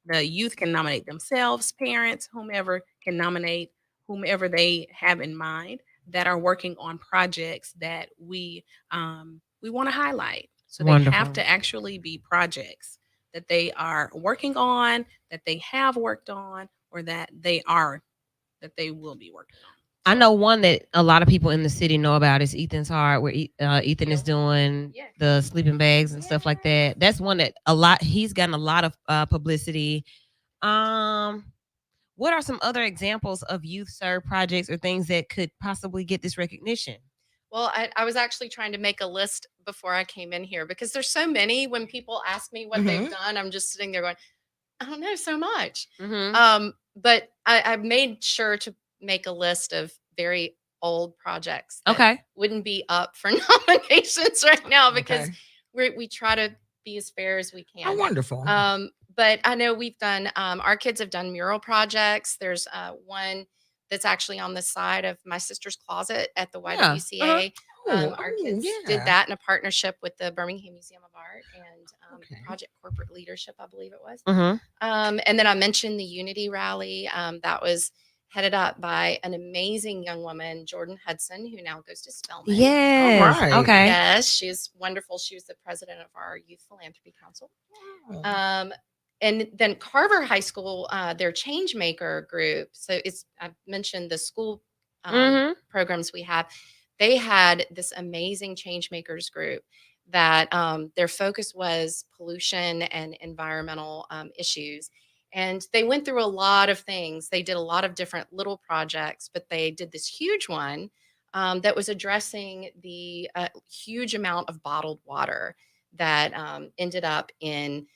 the youth can nominate themselves, parents, whomever can nominate whomever they have in mind that are working on projects that we want to highlight. So they have Wonderful. to actually be projects that they are working on, that they have worked on, or that they will be working on. I know one that a lot of people in the city know about is Ethan's Heart, where Ethan is doing the sleeping bags and stuff like that. That's one that he's gotten a lot of publicity. What are some other examples of youth serve projects or things that could possibly get this recognition? Well, I was actually trying to make a list before I came in here because there's so many. When people ask me what they've done, I'm just sitting there going, I don't know so much. But I made sure to make a list of very old projects that wouldn't be up for nominations right now because we try to be as fair as we can. Oh, wonderful. But I know we've done, our kids have done mural projects. There's one that's actually on the side of my sister's closet at the YWCA. Our kids did that in a partnership with the Birmingham Museum of Art and Project Corporate Leadership, I believe it was. And then I mentioned the Unity Rally. That was headed up by an amazing young woman, Jordan Hudson, who now goes to Spelman. Yes. Right. Okay. Yes, she's wonderful. She was the president of our Youth Philanthropy Council. And then Carver High School, their Change Maker group. So I mentioned the school programs we have. They had this amazing Change Makers group that their focus was pollution and environmental issues. And they went through a lot of things. They did a lot of different little projects, but they did this huge one that was addressing the huge amount of bottled water that ended up in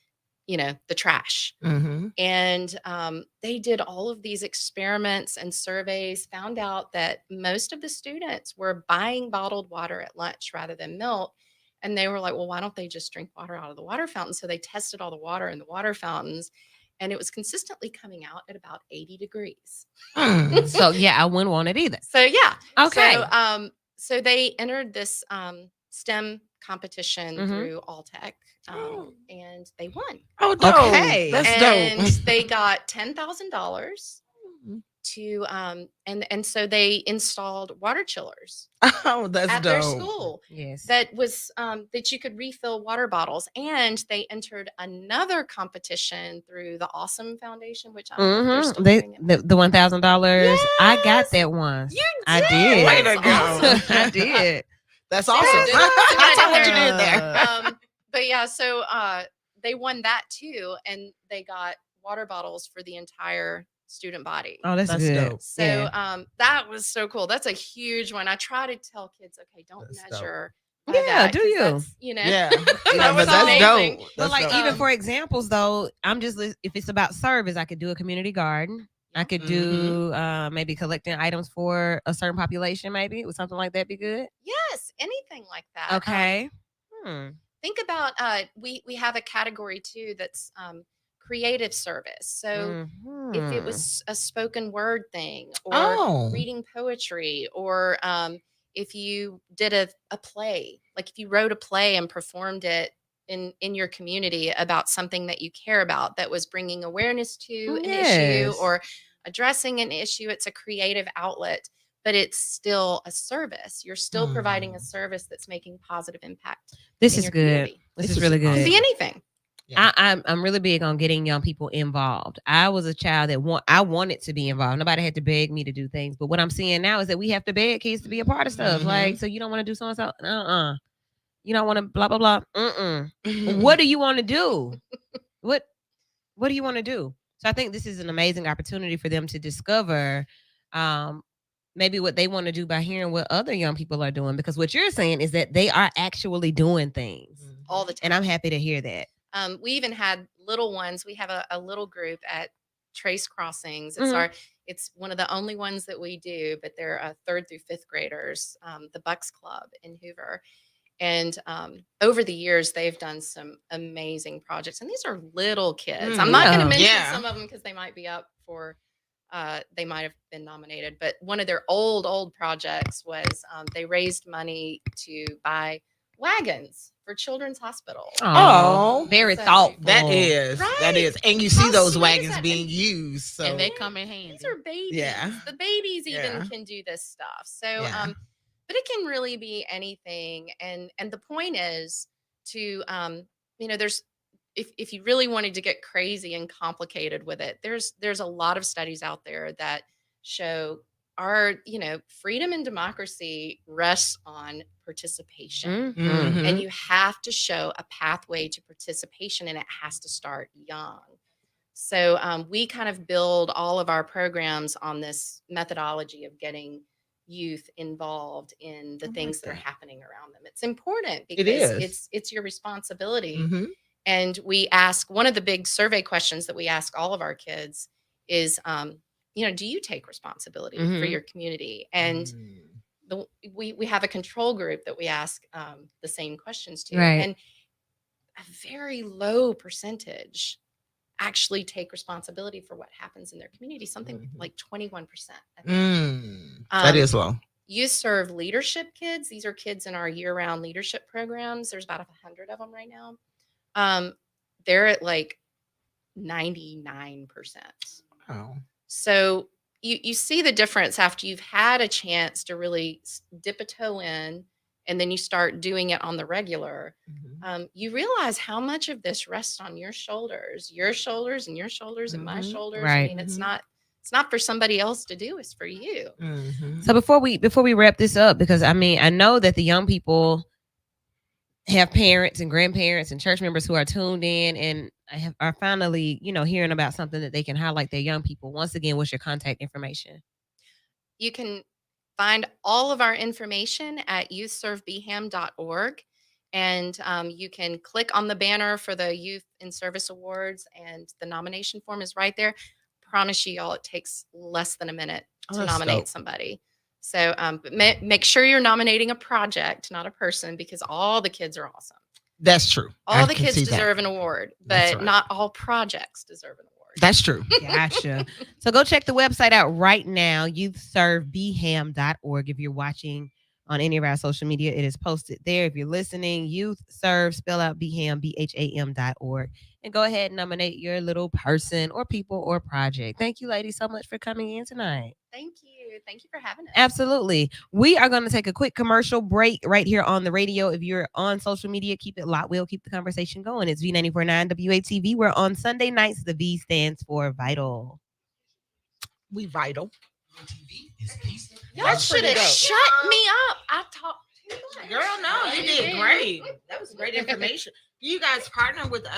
the trash. And they did all of these experiments and surveys, found out that most of the students were buying bottled water at lunch rather than milk. And they were like, well, why don't they just drink water out of the water fountain? So they tested all the water in the water fountains, and it was consistently coming out at about 80 degrees. So yeah, I wouldn't want it either. So yeah. Okay. So they entered this STEM competition through Alltech, and they won. Oh, dope. Okay. That's And dope. they got $10,000 to and so they installed water chillers Oh, that's at dope. their school. Yes. That was that you could refill water bottles, and they entered another competition through the Awesome Foundation, which I don't know if they're still doing it. The $1,000. I got that once. You I did. did. Way to go. Awesome. I did. That's awesome. That's That's awesome. what you did there. But yeah, so they won that too, and they got water bottles for the entire student body. Oh, that's That's good. dope. So that was so cool. That's a huge one. I try to tell kids, okay, don't That's dope. measure. by Yeah, that, do 'cause you? that's, Yeah. that Yeah, was but that's amazing. dope. But That's like dope. even for examples though, if it's about service, I could do a community garden. I could do maybe collecting items for a certain population, maybe. Would something like that be good? Yes, anything like that. Okay. Think about we have a category too that's creative service. So if it was a spoken word thing, or reading poetry, or if you did a play, like if you wrote a play and performed it in your community about something that you care about, that was bringing awareness to an issue or addressing an issue, it's a creative outlet, but it's still a service. You're still providing a service that's making positive impact. This in is your good. community. This is really It can good. be anything. Yeah. I'm really big on getting young people involved. I was a child that I wanted to be involved. Nobody had to beg me to do things. But what I'm seeing now is that we have to beg kids to be a part of stuff. Like, so you don't want to do so and so? You don't want to blah blah blah. What do you want to do? What do you want to do? So I think this is an amazing opportunity for them to discover maybe what they want to do by hearing what other young people are doing. Because what you're saying is that they are actually doing things all the time. And I'm happy to hear that. We even had little ones. We have a little group at Trace Crossings. It's one of the only ones that we do, but they're 3rd through 5th graders, the Bucks Club in Hoover. And over the years, they've done some amazing projects. And these are little kids. I'm not going to mention some of them because they might be up for, they might have been nominated. But one of their old projects was they raised money to buy wagons for Children's Hospital. Oh, very So- thoughtful. That is. Right? That is. And you see How those sweet is wagons that? being And- used. So And they come in handy. These are babies. Yeah. The babies even Yeah. can do this stuff. So, Yeah. but it can really be anything. And the point is to, there's, if you really wanted to get crazy and complicated with it, there's a lot of studies out there that show our, freedom and democracy rests on participation. Mhm. And you have to show a pathway to participation, and it has to start young. So we kind of build all of our programs on this methodology of getting youth involved in the I like things that are that. happening around them. It's important It because is. it's your responsibility. Mhm. And we ask, one of the big survey questions that we ask all of our kids is, do you take responsibility for Mhm. your community? And Mm. we have a control group that we ask the same questions to, Right. and a very low percentage actually take responsibility for what happens in their community. Something Mhm. like 21%. I think. That is low. Youth Serve leadership kids. These are kids in our year-round leadership programs. There's about 100 of them right now. They're at like 99%. Oh. So you see the difference after you've had a chance to really dip a toe in, and then you start doing it on the regular. Mhm. You realize how much of this rests on your shoulders, and your shoulders, and my Mhm. shoulders. I Right. mean, it's Mhm. not for somebody else to do. It's for you. Mhm. So before we wrap this up, because I mean, I know that the young people have parents and grandparents and church members who are tuned in and are finally, hearing about something that they can highlight their young people. Once again, what's your contact information? You can find all of our information at youthservebham.org. And you can click on the banner for the Youth in Service Awards, and the nomination form is right there. Promise you, y'all, it takes less than a minute Oh, to that's nominate dope. somebody. So but make sure you're nominating a project, not a person, because all the kids are awesome. That's true. All I the can kids see that. deserve an award, That's but right. not all projects deserve an award. That's true. Gotcha. So go check the website out right now, youthservebham.org. If you're watching on any of our social media, it is posted there. If you're listening, youth serve, spell out BHAM, BHAM.org. And go ahead and nominate your little person or people or project. Thank you, ladies, so much for coming in tonight. Thank you. Thank you for having us. Absolutely. We are going to take a quick commercial break right here on the radio. If you're on social media, keep it locked. We'll keep the conversation going. It's V949 WATV. We're on Sunday nights. The V stands for vital. We vital. Y'all That's should pretty have dope. shut me up. I talked too much. Girl, no, you did great. That was great information. You guys partner with us.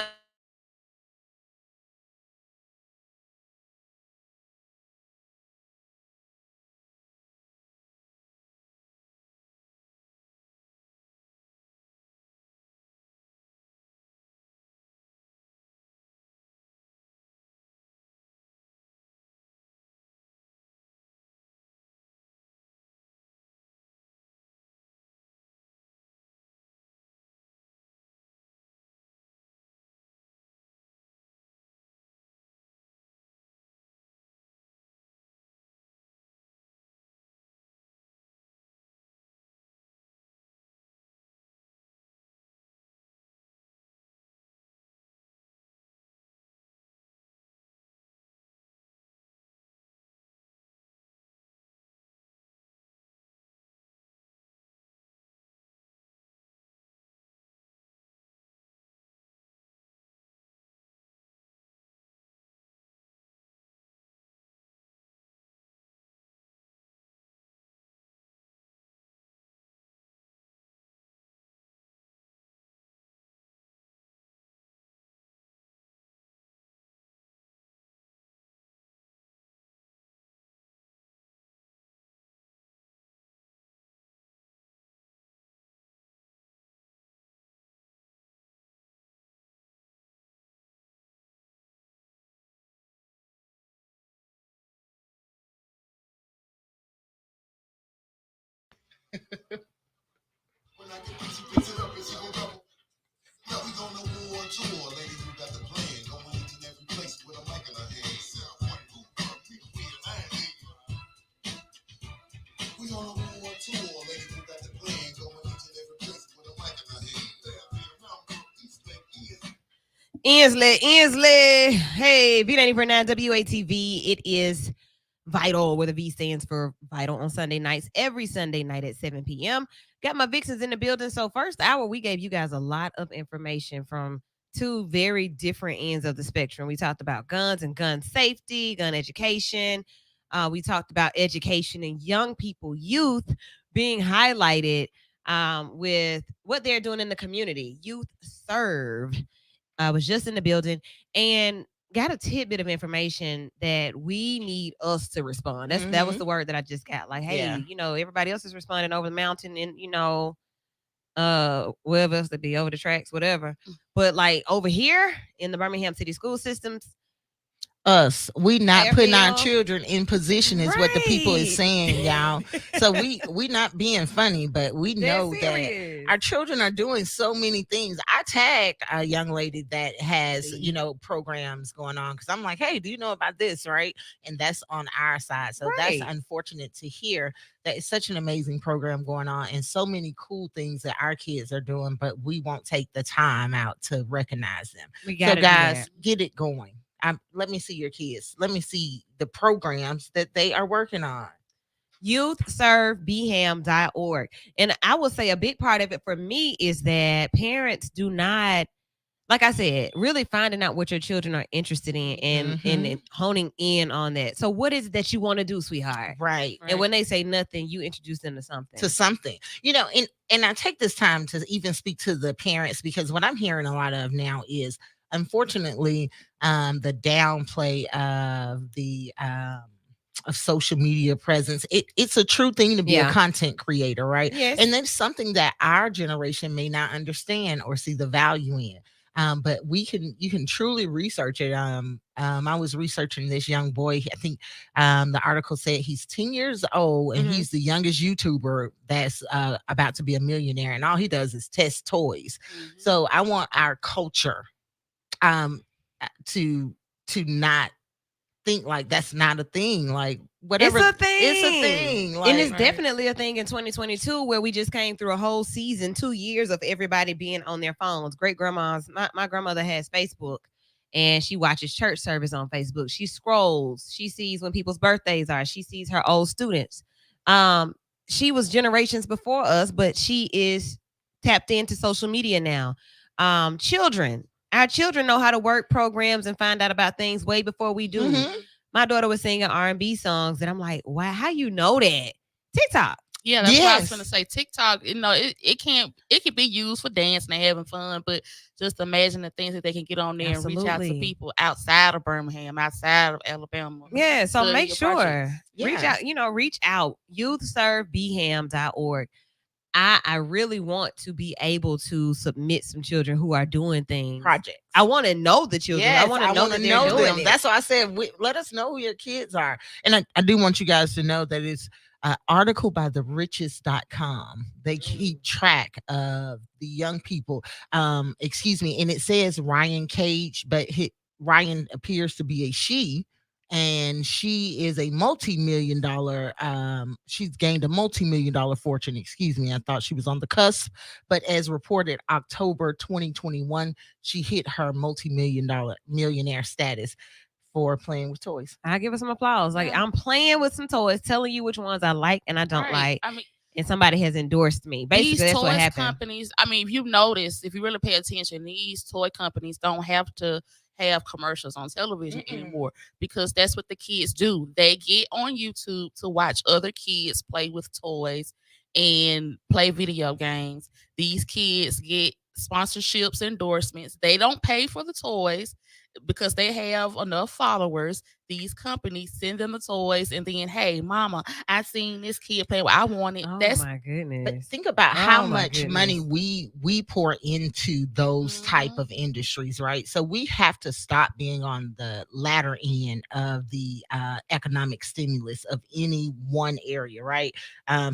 When I get busy, fix it up, it's even double. Now we on the war tour, ladies, we got the plan. Going each and every place with a mic in our hands. We on the war tour, ladies, we got the plan. Going each and every place with a mic in our hands. Inslee. Hey, V949 WATV. It is vital, where the V stands for vital, on Sunday nights, every Sunday night at 7 p.m. Got my Vixens in the building. So first hour, we gave you guys a lot of information from two very different ends of the spectrum. We talked about guns and gun safety, gun education. We talked about education and young people, youth being highlighted with what they're doing in the community. Youth Serve was just in the building. And got a tidbit of information that we need us to respond. That was the word that I just got. Like, hey, everybody else is responding over the mountain and wherever else to be over the tracks, whatever. But like over here in the Birmingham City school systems, we not putting our AFL. children in position is what the people is Right. saying, y'all. So we not being funny, but we know that our children are doing so many things. I tagged a young lady that has programs going on because I'm like, hey, do you know about this, right? And that's on our side. So that's unfortunate to hear that it's such an amazing program going on and so many cool things that our kids are doing, but we won't take the time out to recognize them. So guys, get it going. Let me see your kids. Let me see the programs that they are working on. YouthServeBham.org. And I will say a big part of it for me is that parents do not, like I said, really finding out what your children are interested in and honing in on that. So what is it that you want to do, sweetheart? Right. And when they say nothing, you introduce them to something. And I take this time to even speak to the parents because what I'm hearing a lot of now is, unfortunately, the downplay of the of social media presence. It's a true thing to be a content creator, right? Yes. And that's something that our generation may not understand or see the value in. But you can truly research it. I was researching this young boy. I think the article said he's 10 years old and he's the youngest YouTuber that's about to be a millionaire. And all he does is test toys. So I want our culture to not think like that's not a thing. Like whatever, it's a thing. It's a thing. Like, and it's definitely a thing in 2022 where we just came through a whole season, 2 years of everybody being on their phones. Great grandmas. My grandmother has Facebook and she watches church service on Facebook. She scrolls. She sees when people's birthdays are. She sees her old students. She was generations before us, but she is tapped into social media now. Children. Our children know how to work programs and find out about things way before we do. My daughter was singing R&B songs, and I'm like, wow, how you know that? TikTok. Yeah, that's what I was going to say. TikTok, it can be used for dancing and having fun, but just imagine the things that they can get on there and reach out to people outside of Birmingham, outside of Alabama. Yeah, so make sure. Reach out, YouthServeBham.org. I really want to be able to submit some children who are doing things. Projects. I want to know the children. Yes, I want to know that they're doing it. That's why I said, let us know who your kids are. And I do want you guys to know that it's an article by therichest.com. They keep track of the young people. And it says Ryan Cage, but Ryan appears to be a she. And she is a multi-million-dollar, she's gained a multi-million-dollar fortune. I thought she was on the cusp, but as reported October 2021, she hit her millionaire status for playing with toys. I give her some applause. Like, I'm playing with some toys, telling you which ones I like and I don't like. And somebody has endorsed me. Basically, that's what happened. Companies, if you notice, if you really pay attention, these toy companies don't have to have commercials on television anymore because that's what the kids do. They get on YouTube to watch other kids play with toys and play video games. These kids get sponsorships, endorsements. They don't pay for the toys because they have enough followers. These companies send them the toys and then, hey, mama, I seen this kid play. I want it. Oh my goodness. But think about how much money we pour into those type of industries, right? So we have to stop being on the latter end of the economic stimulus of any one area, right?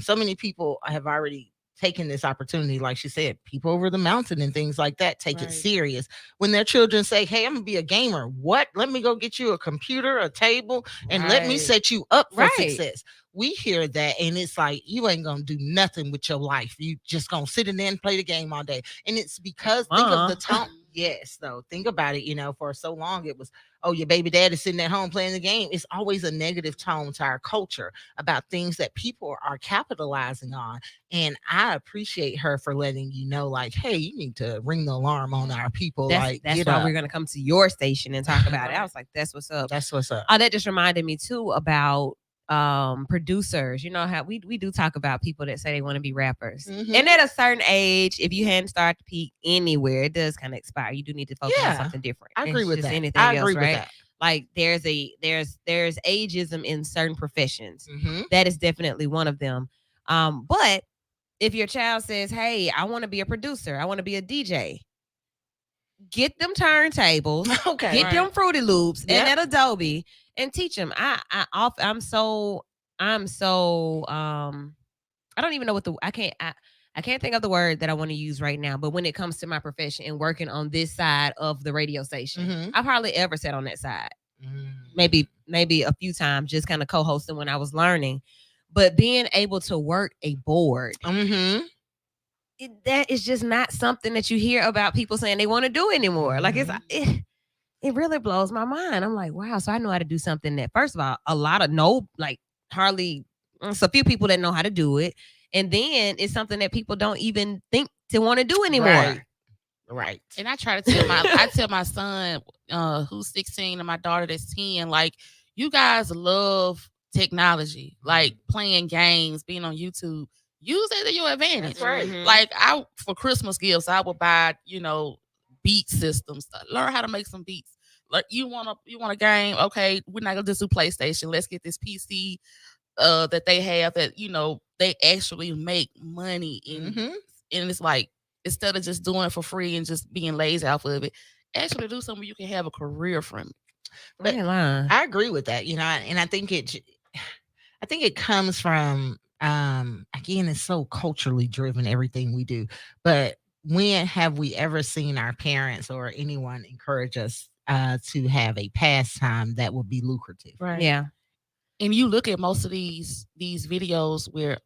So many people have already taking this opportunity, like she said, people over the mountain and things like that take it serious. When their children say, hey, I'm gonna be a gamer. What? Let me go get you a computer, a table, and let me set you up for success. We hear that and it's like, you ain't gonna do nothing with your life. You just gonna sit in there and play the game all day. And it's because think of the tone. Yes, though. Think about it, for so long it was, oh, your baby dad is sitting at home playing the game. It's always a negative tone to our culture about things that people are capitalizing on. And I appreciate her for letting you know, like, hey, you need to ring the alarm on our people. That's why we're gonna come to your station and talk about it. I was like, that's what's up. That's what's up. That just reminded me too about producers. You know how we do talk about people that say they want to be rappers. Mhm. And at a certain age, if you hadn't started to peak anywhere, it does kind of expire. You do need to focus on Yeah, something different. I agree It's with just that. anything I else, agree with right? that. Like there's ageism in certain professions. Mhm. That is definitely one of them. But if your child says, "Hey, I want to be a producer, I want to be a DJ," get them turntables, Okay. get Right. them Fruity Loops Yep. and that Adobe, and teach them. I'm so I don't even know what I can't think of the word that I want to use right now. But when it comes to my profession and working on this side of the radio station, Mhm. I've hardly ever sat on that side. Mm. Maybe a few times, just kind of co-hosting when I was learning. But being able to work a board, Mhm. that is just not something that you hear about people saying they want to do anymore. Like Mhm. it really blows my mind. I'm like, wow. So I know how to do something that, first of all, hardly. It's a few people that know how to do it, and then it's something that people don't even think to want to do anymore. Right. Right. And I try to tell my son, who's 16, and my daughter that's 10, like, you guys love technology, like playing games, being on YouTube. Use that to your advantage. That's right. Mhm. Like, for Christmas gifts, I would buy, beat systems. Learn how to make some beats. Like, you want a game? Okay, we're not gonna just do PlayStation. Let's get this PC that they have that they actually make money in, Mhm. and it's like, instead of just doing it for free and just being lazy off of it, actually do something you can have a career from. I ain't lying. I agree with that, and I think it comes from again, it's so culturally driven, everything we do. But when have we ever seen our parents or anyone encourage us to have a pastime that would be lucrative? Right. Yeah. And you look at most of these videos where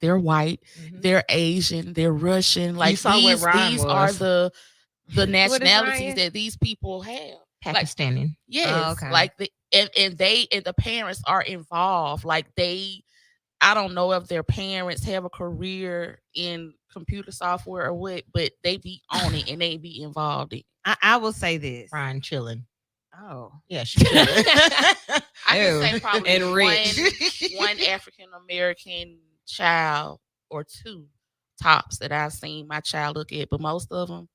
they're white, Mhm. they're Asian, they're Russian. Like, saw what these Ryan are was. the Ryan? nationalities that these people have. Like, Pakistani. yes, okay. like the parents are involved. Like, I don't know if their parents have a career in computer software or what, but they be on it and they be involved in it. I will say this. Ryan chilling. Oh. Yeah, she's chilling. I can say Ew. probably And rich. one African American child or two tops that I've seen my child look at, but most of them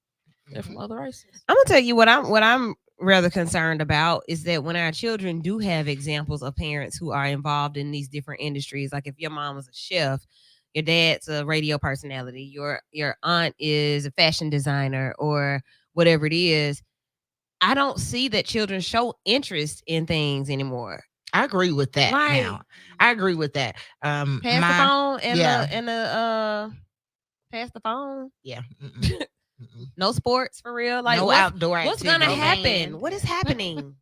they're from other races. I'm gonna tell you what I'm rather concerned about is that when our children do have examples of parents who are involved in these different industries, like if your mom was a chef, your dad's a radio personality, your aunt is a fashion designer or whatever it is, I don't see that children show interest in things anymore. I agree with that. Like, now, I agree with that. Pass the phone and yeah. the pass the phone. Yeah. Mm-mm. Mm-mm. No sports for real. Like, no outdoor what's activity. gonna No happen? band. What is happening?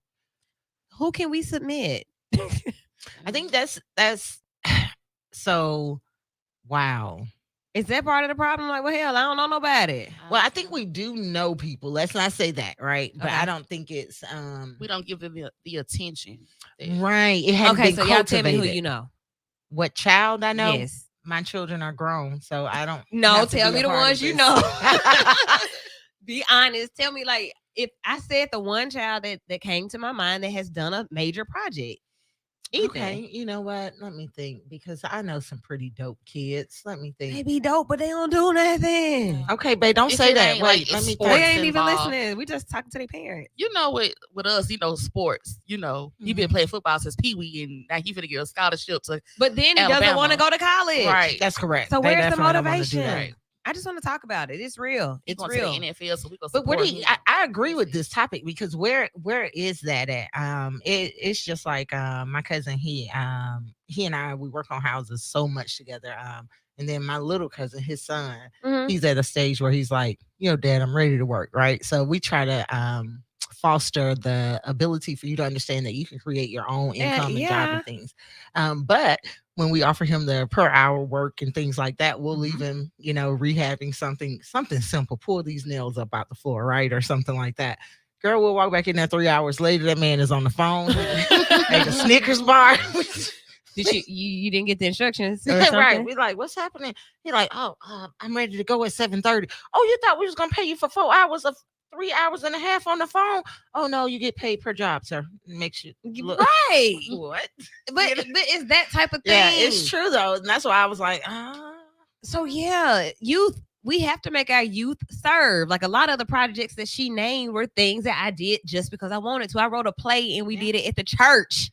Who can we submit? I think that's so. Wow. Is that part of the problem? Like, well, hell, I don't know nobody. Well, I think we do know people. Let's not say that, right? But Okay. I don't think it's We don't give them the attention. right. It hasn't Okay, been so y'all tell cultivated. me who you know. What child I know? Yes. My children are grown, so I don't. No, have to tell be me a the part of ones you this. know. Be honest. Tell me, like, if I said the one child that came to my mind that has done a major project. Okay, you know what? Let me think, because I know some pretty dope kids. Let me think. They be dope, but they don't do nothing. Okay, babe, don't If say it that. ain't, like, Wait, let it's me sports They think. ain't even involved. listening. We just talking to their parents. With us, sports. You've been playing football since Pee Wee, and now he finna get a scholarship to. But then he doesn't Alabama. want to go to college. Right. That's correct. So They where's the definitely don't wanna do motivation? that. Right. I just want to talk about it. It's real. He's It's going real. to the NFL, so we go. But what support do you, him. I agree with this topic, because where is that at? It's just like my cousin, he and I, we work on houses so much together. And then my little cousin, his son, Mhm. he's at a stage where he's like, Dad, I'm ready to work, right? So we try to foster the ability for you to understand that you can create your own income and job yeah. and things. But when we offer him the per hour work and things like that, we'll leave him, rehabbing something simple, pull these nails up out the floor, right? Or something like that. Girl, we'll walk back in there 3 hours later. That man is on the phone, ate a Snickers bar. Did you didn't get the instructions? Or something? Right. We like, what's happening? He like, I'm ready to go at 7:30. Oh, you thought we was gonna pay you for 4 hours of 3.5 hours on the phone. Oh no, you get paid per job, sir. Makes you look Right. what? But You know? but it's that type of thing. Yeah, it's true though, and that's why I was like, So yeah, youth. We have to make our youth serve. Like a lot of the projects that she named were things that I did just because I wanted to. I wrote a play and we did it at the church.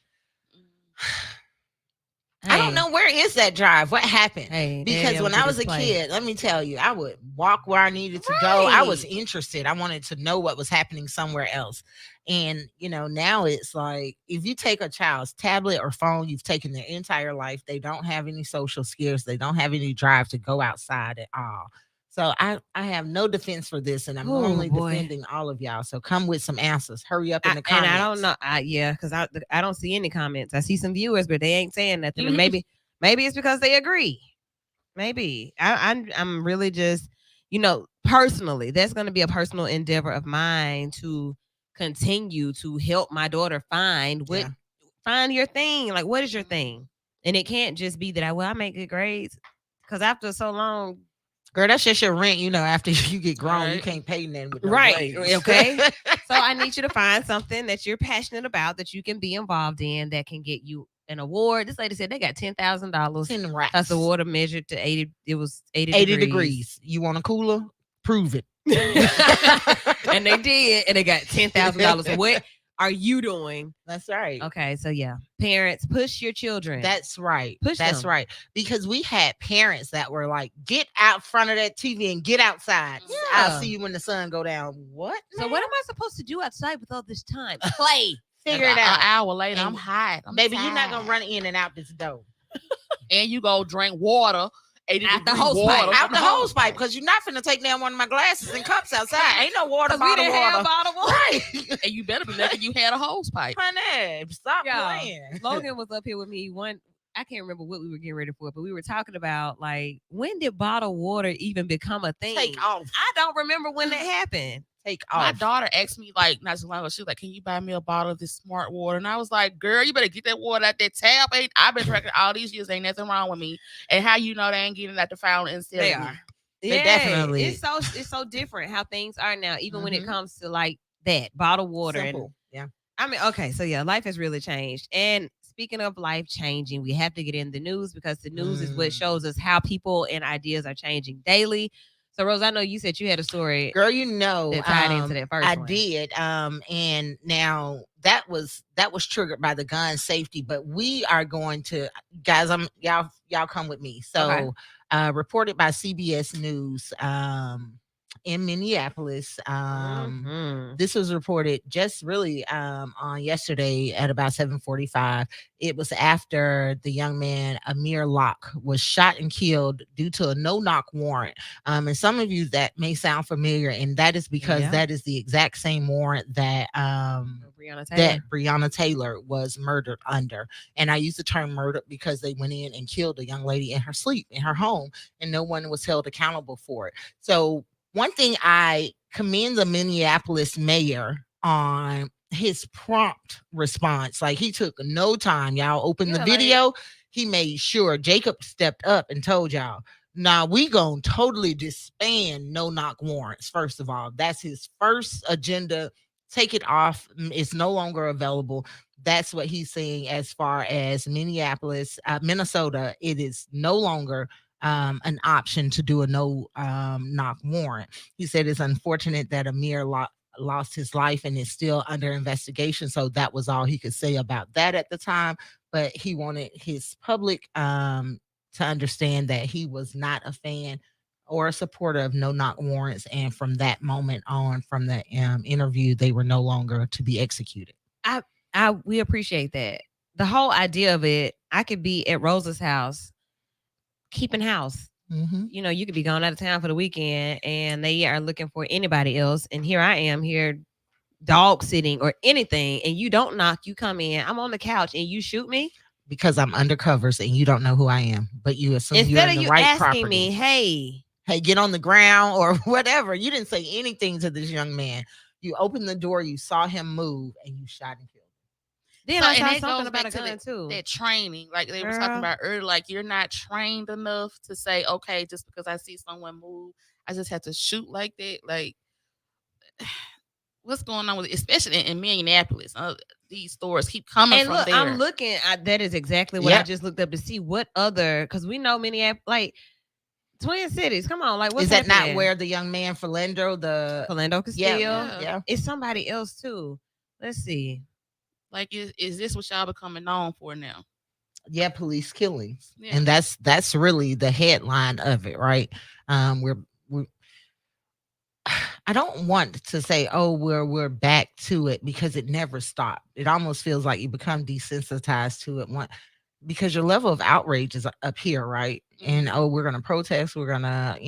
I don't know, where is that drive? What happened? Hey, Because when I was a kid, let me tell you, I would walk where I needed to go. I was interested. I wanted to know what was happening somewhere else. And, now it's like if you take a child's tablet or phone, you've taken their entire life. They don't have any social skills. They don't have any drive to go outside at all. So I have no defense for this, and I'm normally defending all of y'all. So come with some answers. Hurry up in the comments. And I don't know. Because I don't see any comments. I see some viewers, but they ain't saying nothing. And maybe it's because they agree. Maybe I'm really just, personally, that's going to be a personal endeavor of mine to continue to help my daughter find your thing. Like, what is your thing? And it can't just be that I make good grades. Because after so long. Girl, that's just your rent. After you get grown, you can't pay nothing with no right. grades. Okay. So I need you to find something that you're passionate about that you can be involved in that can get you an award. This lady said they got $10,000. That's award measured to 80. It was 80 degrees. You want a cooler? Prove it. And they did, and they got $10,000. What are you doing? That's right. Okay, so yeah, parents, push your children. That's right. That's them. Right. Because we had parents that were like, "Get out front of that TV and get outside. Yeah. I'll see you when the sun go down." What? So what am I supposed to do outside with all this time? Play. Figure it out. An hour later, I'm hot. Baby, you're not gonna run in and out this door. And you go drink water. Out the hose pipe, because you're not finna take down one of my glasses and cups outside. Ain't no water bottle. We didn't have bottle water. Right. And you better be lucky you had a hose pipe. Honey, stop playing. Logan was up here with me I can't remember what we were getting ready for, but we were talking about like, when did bottled water even become a thing? Take off. I don't remember when that happened. Take off. My daughter asked me like not so long ago. She was like, "Can you buy me a bottle of this smart water?" And I was like, "Girl, you better get that water out that tap. I've been drinking all these years. Ain't nothing wrong with me." And how you know they ain't getting it at the fountain instead? They of are. They definitely. It's so different how things are now, even when it comes to like that bottled water. Simple. I mean, okay, so yeah, life has really changed. And speaking of life changing, we have to get in the news because the news is what shows us how people and ideas are changing daily. So, Rose, I know you said you had a story. Girl, that tied into that first I one. did. And now that was triggered by the gun safety, but we are going to, guys, y'all come with me. So, reported by CBS News, in Minneapolis. This was reported just really on yesterday at about 7:45. It was after the young man Amir Locke was shot and killed due to a no-knock warrant. And some of you that may sound familiar, and that is because that is the exact same warrant that Breonna Taylor was murdered under. And I use the term murdered because they went in and killed a young lady in her sleep in her home, and no one was held accountable for it. So one thing I commend the Minneapolis mayor on his prompt response. Like, he took no time. Y'all opened the video. He made sure Jacob stepped up and told y'all, "Nah, we gonna totally disband no-knock warrants." First of all, that's his first agenda. Take it off. It's no longer available. That's what he's saying as far as Minneapolis, Minnesota. It is no longer an option to do a knock warrant. He said it's unfortunate that Amir lost his life and is still under investigation. So that was all he could say about that at the time. But he wanted his public to understand that he was not a fan or a supporter of no-knock warrants. And from that moment on, from the interview, they were no longer to be executed. We appreciate that. The whole idea of it, I could be at Rosa's house keeping house. You could be going out of town for the weekend and they are looking for anybody else, and here I am here dog sitting or anything, and you don't knock, you come in, I'm on the couch and you shoot me because I'm undercovers and you don't know who I am, but you assume instead you're in of the you right asking property. me, hey, get on the ground or whatever. You didn't say anything to this young man. You opened the door, you saw him move, and you shot and killed. Then I saw something about a gun too. That training, like they were talking about earlier, like you're not trained enough to say, okay, just because I see someone move, I just have to shoot like that. Like, what's going on with it, especially in Minneapolis. These stores keep coming And from look, there. I'm looking at that is exactly what I Yep. just looked up to see what other, because we know Minneapolis, like Twin Cities. Come on, like what's Is that not happening? where the young man Philando, Philando Castile? Yeah. It's somebody else too. Let's see. Like, is this what y'all becoming known for now? Yeah, police killings. Yeah. And that's really the headline of it, right? We're I don't want to say, oh, we're back to it, because it never stopped. It almost feels like you become desensitized to it because your level of outrage is up here, right? And oh, we're gonna protest, we're gonna,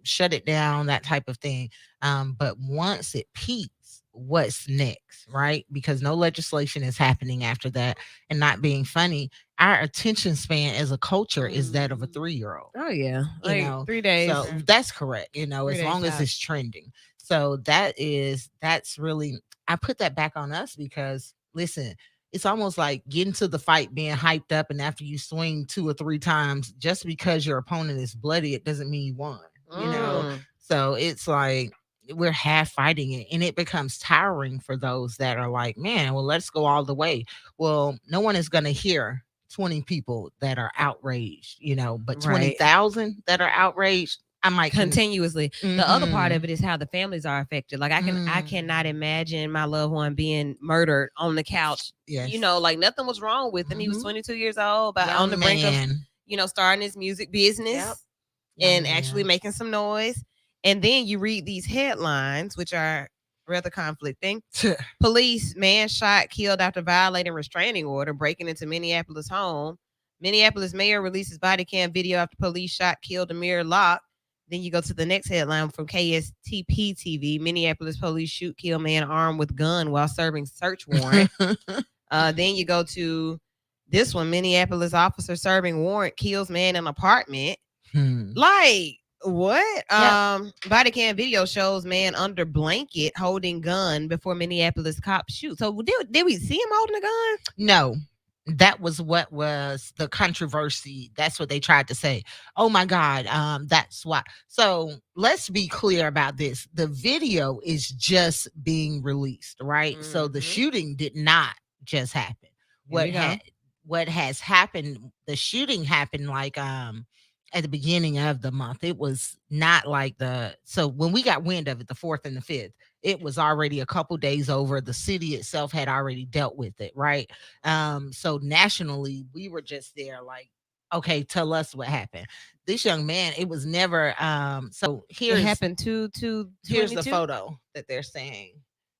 shut it down, that type of thing. But once it peaks, what's next, right? Because no legislation is happening after that. And not being funny, our attention span as a culture is that of a 3-year-old. Oh yeah, You like know, 3 days. So that's correct. As 3 days long as out. it's trending. So that's really, I put that back on us, because listen, it's almost like getting to the fight, being hyped up, and after you swing 2 or 3 times, just because your opponent is bloody, it doesn't mean you won. So it's like we're half fighting it, and it becomes tiring for those that are like, man, well, let's go all the way. Well, no one is going to hear 20 people that are outraged, but Right. 20,000 that are outraged, I might continuously. The other part Mhm. of it is how the families are affected. Like I cannot imagine my loved one being murdered on the couch. Yes. Like nothing was wrong with him. He was Mhm. 22 years old, but Young on the brink of man. starting his music business Yep. and Young actually man. making some noise. And then you read these headlines, which are rather conflicting. Police, man shot, killed after violating restraining order, breaking into Minneapolis home. Minneapolis mayor releases body cam video after police shot, killed Amir Locke. Then you go to the next headline from KSTP TV. Minneapolis police shoot, kill man armed with gun while serving search warrant. Then you go to this one. Minneapolis officer serving warrant kills man in apartment. Like what? Yep. Body cam video shows man under blanket holding gun before Minneapolis cops shoot. So did we see him holding a gun? No. That was what was the controversy. That's what they tried to say. Oh my God. That's why. So let's be clear about this. The video is just being released, right? So the Mhm. shooting did not just happen. Here we go. What has happened, the shooting happened like at the beginning of the month. It was not like so when we got wind of it, the 4th and the 5th, it was already a couple days over. The city itself had already dealt with it, right? So nationally, we were just there like, okay, tell us what happened. This young man, it was never so It here's happened to here's the 22? photo that they're saying.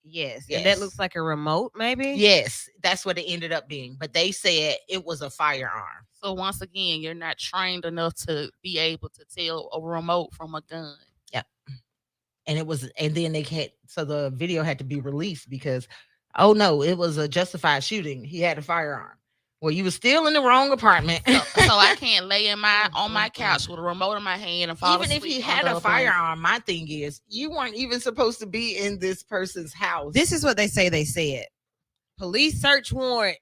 Yes. And that Yes. looks like a remote, maybe? Yes, that's what it ended up being. But they said it was a firearm. So once again, you're not trained enough to be able to tell a remote from a gun. Yep. And then so the video had to be released because, oh no, it was a justified shooting. He had a firearm. Well, you was still in the wrong apartment. So I can't lay on my couch with a remote in my hand and fall Even if asleep he had under a blanket. firearm, my thing is, you weren't even supposed to be in this person's house. This is what they say they said. Police search warrant.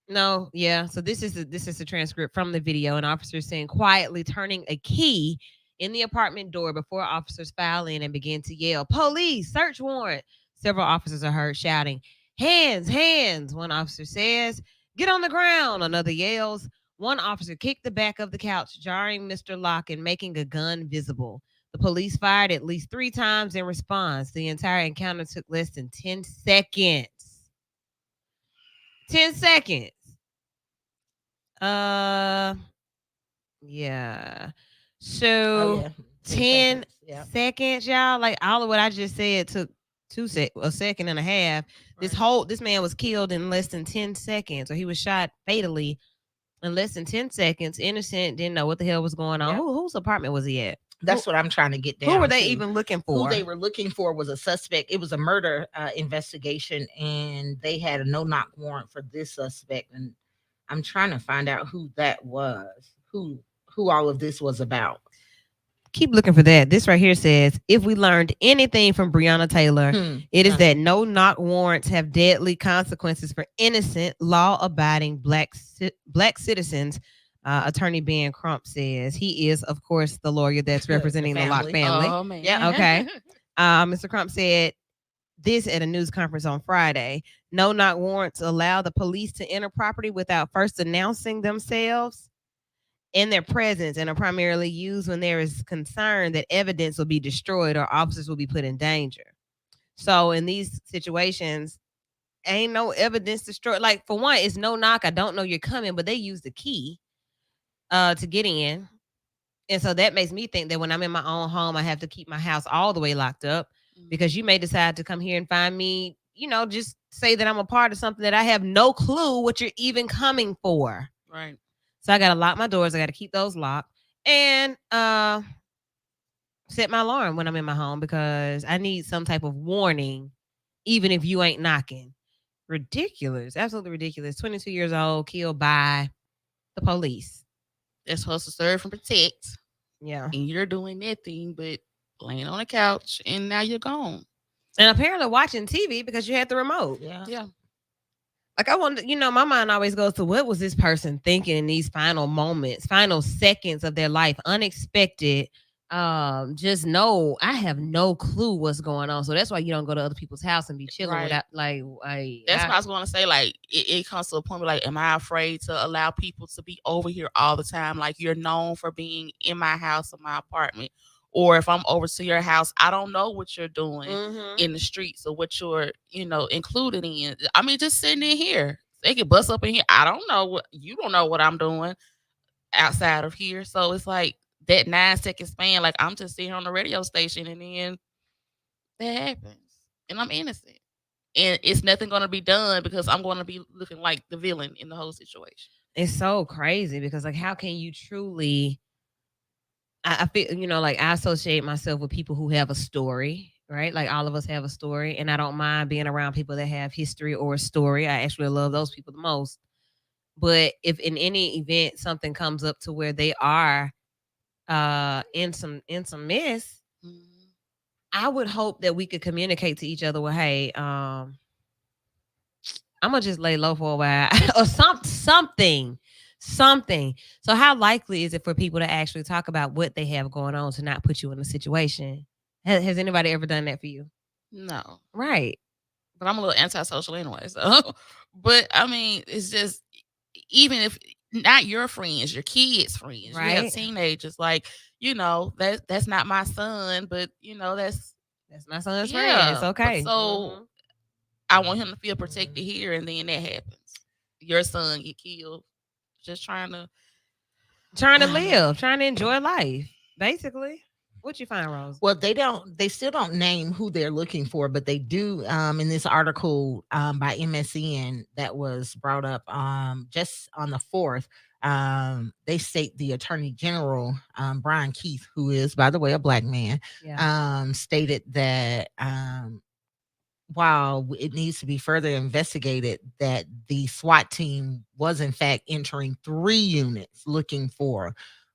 No, yeah. So this is a transcript from the video. An officer saying quietly turning a key in the apartment door before officers file in and begin to yell, "Police search warrant!" Several officers are heard shouting, "Hands, hands!" One officer says, "Get on the ground!" Another yells. One officer kicked the back of the couch, jarring Mr. Locke and making a gun visible. The police fired at least 3 times in response. The entire encounter took less than 10 seconds. 10 seconds. Yeah. So 10 seconds, y'all. Like all of what I just said took a second and a half. Right. This man was killed in less than 10 seconds, or he was shot fatally in less than 10 seconds. Innocent, didn't know what the hell was going on. Yep. Whose apartment was he at? That's what I'm trying to get down. Who were they to. even looking for? Who they were looking for was a suspect. It was a murder investigation, and they had a no-knock warrant for this suspect. And I'm trying to find out who that was, who all of this was about. Keep looking for that. This right here says, if we learned anything from Breonna Taylor, it is that no-knock warrants have deadly consequences for innocent, law-abiding black citizens. Attorney Ben Crump says he is, of course, the lawyer that's representing the Locke family. Oh man. Yeah. Okay. Mr. Crump said this at a news conference on Friday. No-knock warrants allow the police to enter property without first announcing themselves and their presence, and are primarily used when there is concern that evidence will be destroyed or officers will be put in danger. So in these situations, ain't no evidence destroyed. Like, for one, it's no knock. I don't know you're coming, but they use the key to get in. And so that makes me think that when I'm in my own home, I have to keep my house all the way locked up, because you may decide to come here and find me, just say that I'm a part of something that I have no clue what you're even coming for. Right. So I got to lock my doors. I got to keep those locked and set my alarm when I'm in my home, because I need some type of warning, even if you ain't knocking. Ridiculous. Absolutely ridiculous. 22 years old, killed by the police. They're supposed to serve and protect. Yeah. And you're doing nothing but laying on the couch, and now you're gone. And apparently watching TV because you had the remote. Yeah. Yeah. Like, I wonder, my mind always goes to, what was this person thinking in these final moments, final seconds of their life? Unexpected. Just know I have no clue what's going on. So that's why you don't go to other people's house and be chilling Right. without, That's what I was going to say. Like, it comes to a point where, like, am I afraid to allow people to be over here all the time? Like, you're known for being in my house or my apartment. Or if I'm over to your house, I don't know what you're doing in the streets or what you're, included in. I mean, just sitting in here. They can bust up in here. I don't know you don't know what I'm doing outside of here. So it's like that 9-second span, like, I'm just sitting on the radio station, and then that happens. And I'm innocent. And it's nothing going to be done because I'm going to be looking like the villain in the whole situation. It's so crazy because, like, how can you truly... I feel, like, I associate myself with people who have a story, right? Like, all of us have a story, and I don't mind being around people that have history or a story. I actually love those people the most. But if in any event something comes up to where they are in some mess, I would hope that we could communicate to each other, well, hey, I'm gonna just lay low for a while or something. So how likely is it for people to actually talk about what they have going on to not put you in a situation? Has anybody ever done that for you? No. Right. But I'm a little antisocial anyway. So, but I mean, it's just, even if not your friends, your kids' friends, Right. you have teenagers, like, that's not my son, but that's my son's yeah, friends. Okay. So I want him to feel protected here, and then that happens. Your son get killed. Just trying to live, trying to enjoy life, basically. What you find, Rose? Well, they still don't name who they're looking for, but they do in this article by MSN that was brought up just on the 4th. They state the Attorney General, Brian Keith, who is, by the way, a Black man, stated that while it needs to be further investigated, that the SWAT team was in fact entering 3 units looking for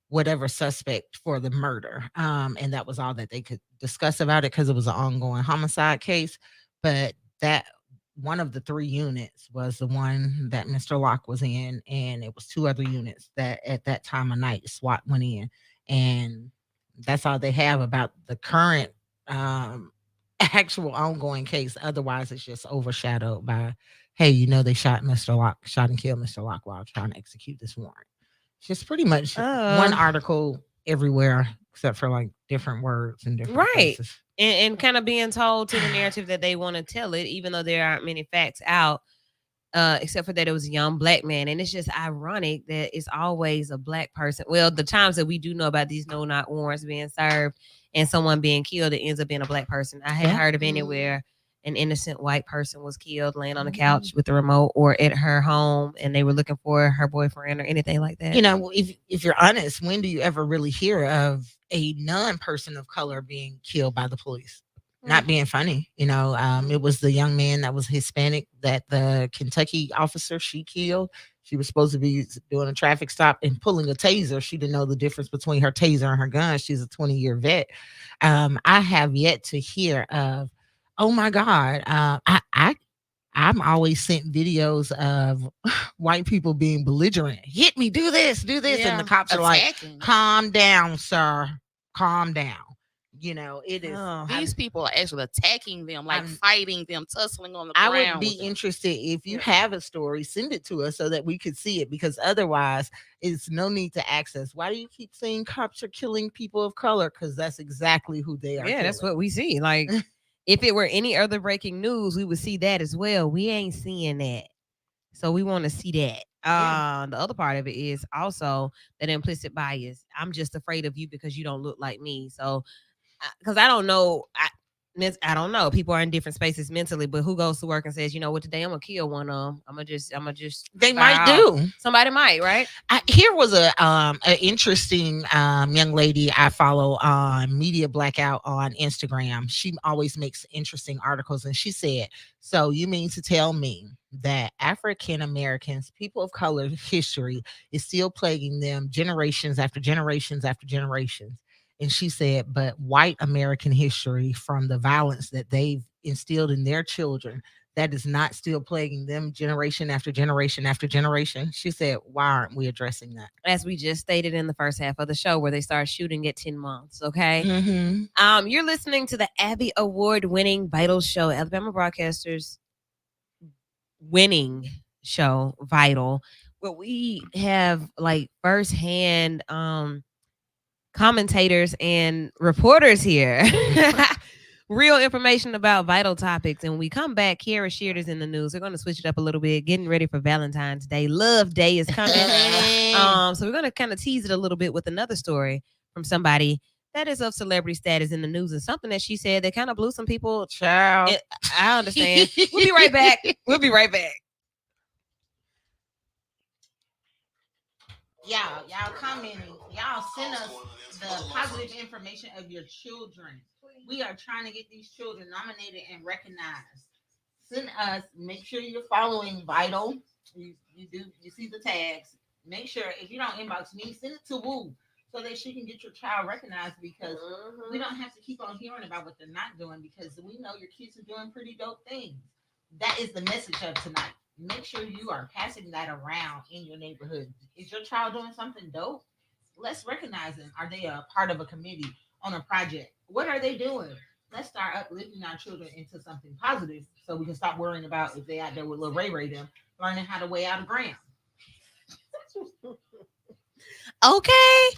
whatever suspect for the murder. And that was all that they could discuss about it because it was an ongoing homicide case. But that one of the 3 units was the one that Mr. Locke was in, and it was 2 other units that at that time of night SWAT went in. And that's all they have about the current actual ongoing case. Otherwise, it's just overshadowed by, hey, they shot and killed Mr. Locke while trying to execute this warrant. It's just pretty much one article everywhere, except for like different words and different places. And kind of being told to the narrative that they want to tell it, even though there aren't many facts out, except for that it was a young Black man. And it's just ironic that it's always a Black person. Well, the times that we do know about these no-knock warrants being served and someone being killed, it ends up being a Black person. I hadn't heard of anywhere an innocent white person was killed laying on the couch with the remote or at her home and they were looking for her boyfriend or anything like that. If you're honest, when do you ever really hear of a non-person of color being killed by the police? Not being funny, it was the young man that was Hispanic that the Kentucky officer she killed. She was supposed to be doing a traffic stop and pulling a taser. She didn't know the difference between her taser and her gun. She's a 20-year vet. I have yet to hear of, oh my God, I'm always sent videos of white people being belligerent. Hit me, do this. And the cops are like, calm down, sir. Calm down. It is. Oh. These people are actually attacking them, like I'm- fighting them, tussling on the I ground. would be with them. interested if you Yeah. have a story, send it to us so that we could see it, because otherwise it's no need to access. Why do you keep saying cops are killing people of color? Because that's exactly who they are. Yeah, that's killing. what we see. Like, if it were any other breaking news, we would see that as well. We ain't seeing that. So we want to see that. Yeah. The other part of it is also that implicit bias. I'm just afraid of you because you don't look like me. So, because I don't know, I don't know. People are in different spaces mentally, but who goes to work and says, you know what, today I'm gonna kill one of them. I'm gonna just. They fire might off. do. Somebody might, right? Here was a interesting young lady I follow on Media Blackout on Instagram. She always makes interesting articles, and she said, "So you mean to tell me that African Americans, people of color history is still plaguing them generations after generations after generations?" And she said, "But white American history, from the violence that they've instilled in their children, that is not still plaguing them generation after generation after generation." She said, "Why aren't we addressing that?" As we just stated in the first half of the show, where they start shooting at 10 months. Okay. Mm-hmm. You're listening to the Abby Award-winning Vital Show, Alabama Broadcasters winning show, Vital, where we have like firsthand commentators and reporters here. Real information about vital topics. And when we come back, Kiara Shearer's in the news. We're going to switch it up a little bit, getting ready for Valentine's Day. Love Day is coming. So we're going to kind of tease it a little bit with another story from somebody that is of celebrity status in the news, and something that she said that kind of blew some people. Child. I understand. We'll be right back. We'll be right back. Y'all commenting. Y'all send us the positive information of your children. We are trying to get these children nominated and recognized. Send us. Make sure you're following Vital. You see the tags. Make sure if you don't inbox me, send it to Woo so that she can get your child recognized, because we don't have to keep on hearing about what they're not doing, because we know your kids are doing pretty dope things. That is the message of tonight. Make sure you are passing that around in your neighborhood. Is your child doing something dope? Let's recognize them. Are they a part of a committee on a project? What are they doing? Let's start uplifting our children into something positive, so we can stop worrying about if they out there with little Ray them learning how to weigh out a gram. Okay.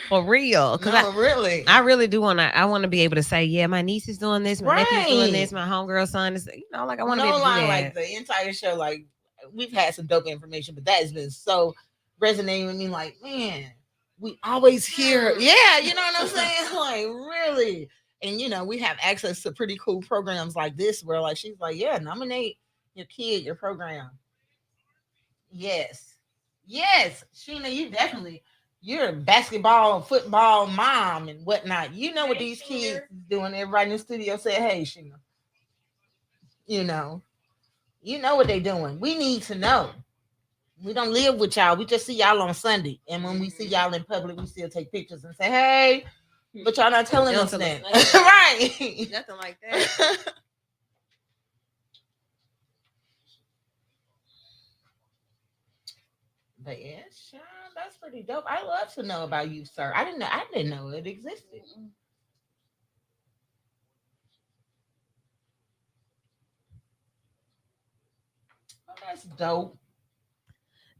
For real. No, really. I really do want to. I want to be able to say, yeah, my niece is doing this, my nephew's doing Right. this, my homegirl son is. Like I want to No be able to do lie, that. like the entire show, like we've had some dope information, but that has been so resonating with me. Like, man, we always hear, yeah, you know what I'm saying? Like, really. And we have access to pretty cool programs like this, where like she's like, yeah, nominate your kid, your program. Yes, Sheena, you're a basketball, football mom and whatnot. You know what these kids is doing. Everybody in the studio said, hey, Sheena. You know what they doing. We need to know. We don't live with y'all. We just see y'all on Sunday. And when we see y'all in public, we still take pictures and say, hey, but y'all not telling us that. Right. Nothing like that. But yeah, Sean, that's pretty dope. I love to know about you, sir. I didn't know it existed. Oh, that's dope.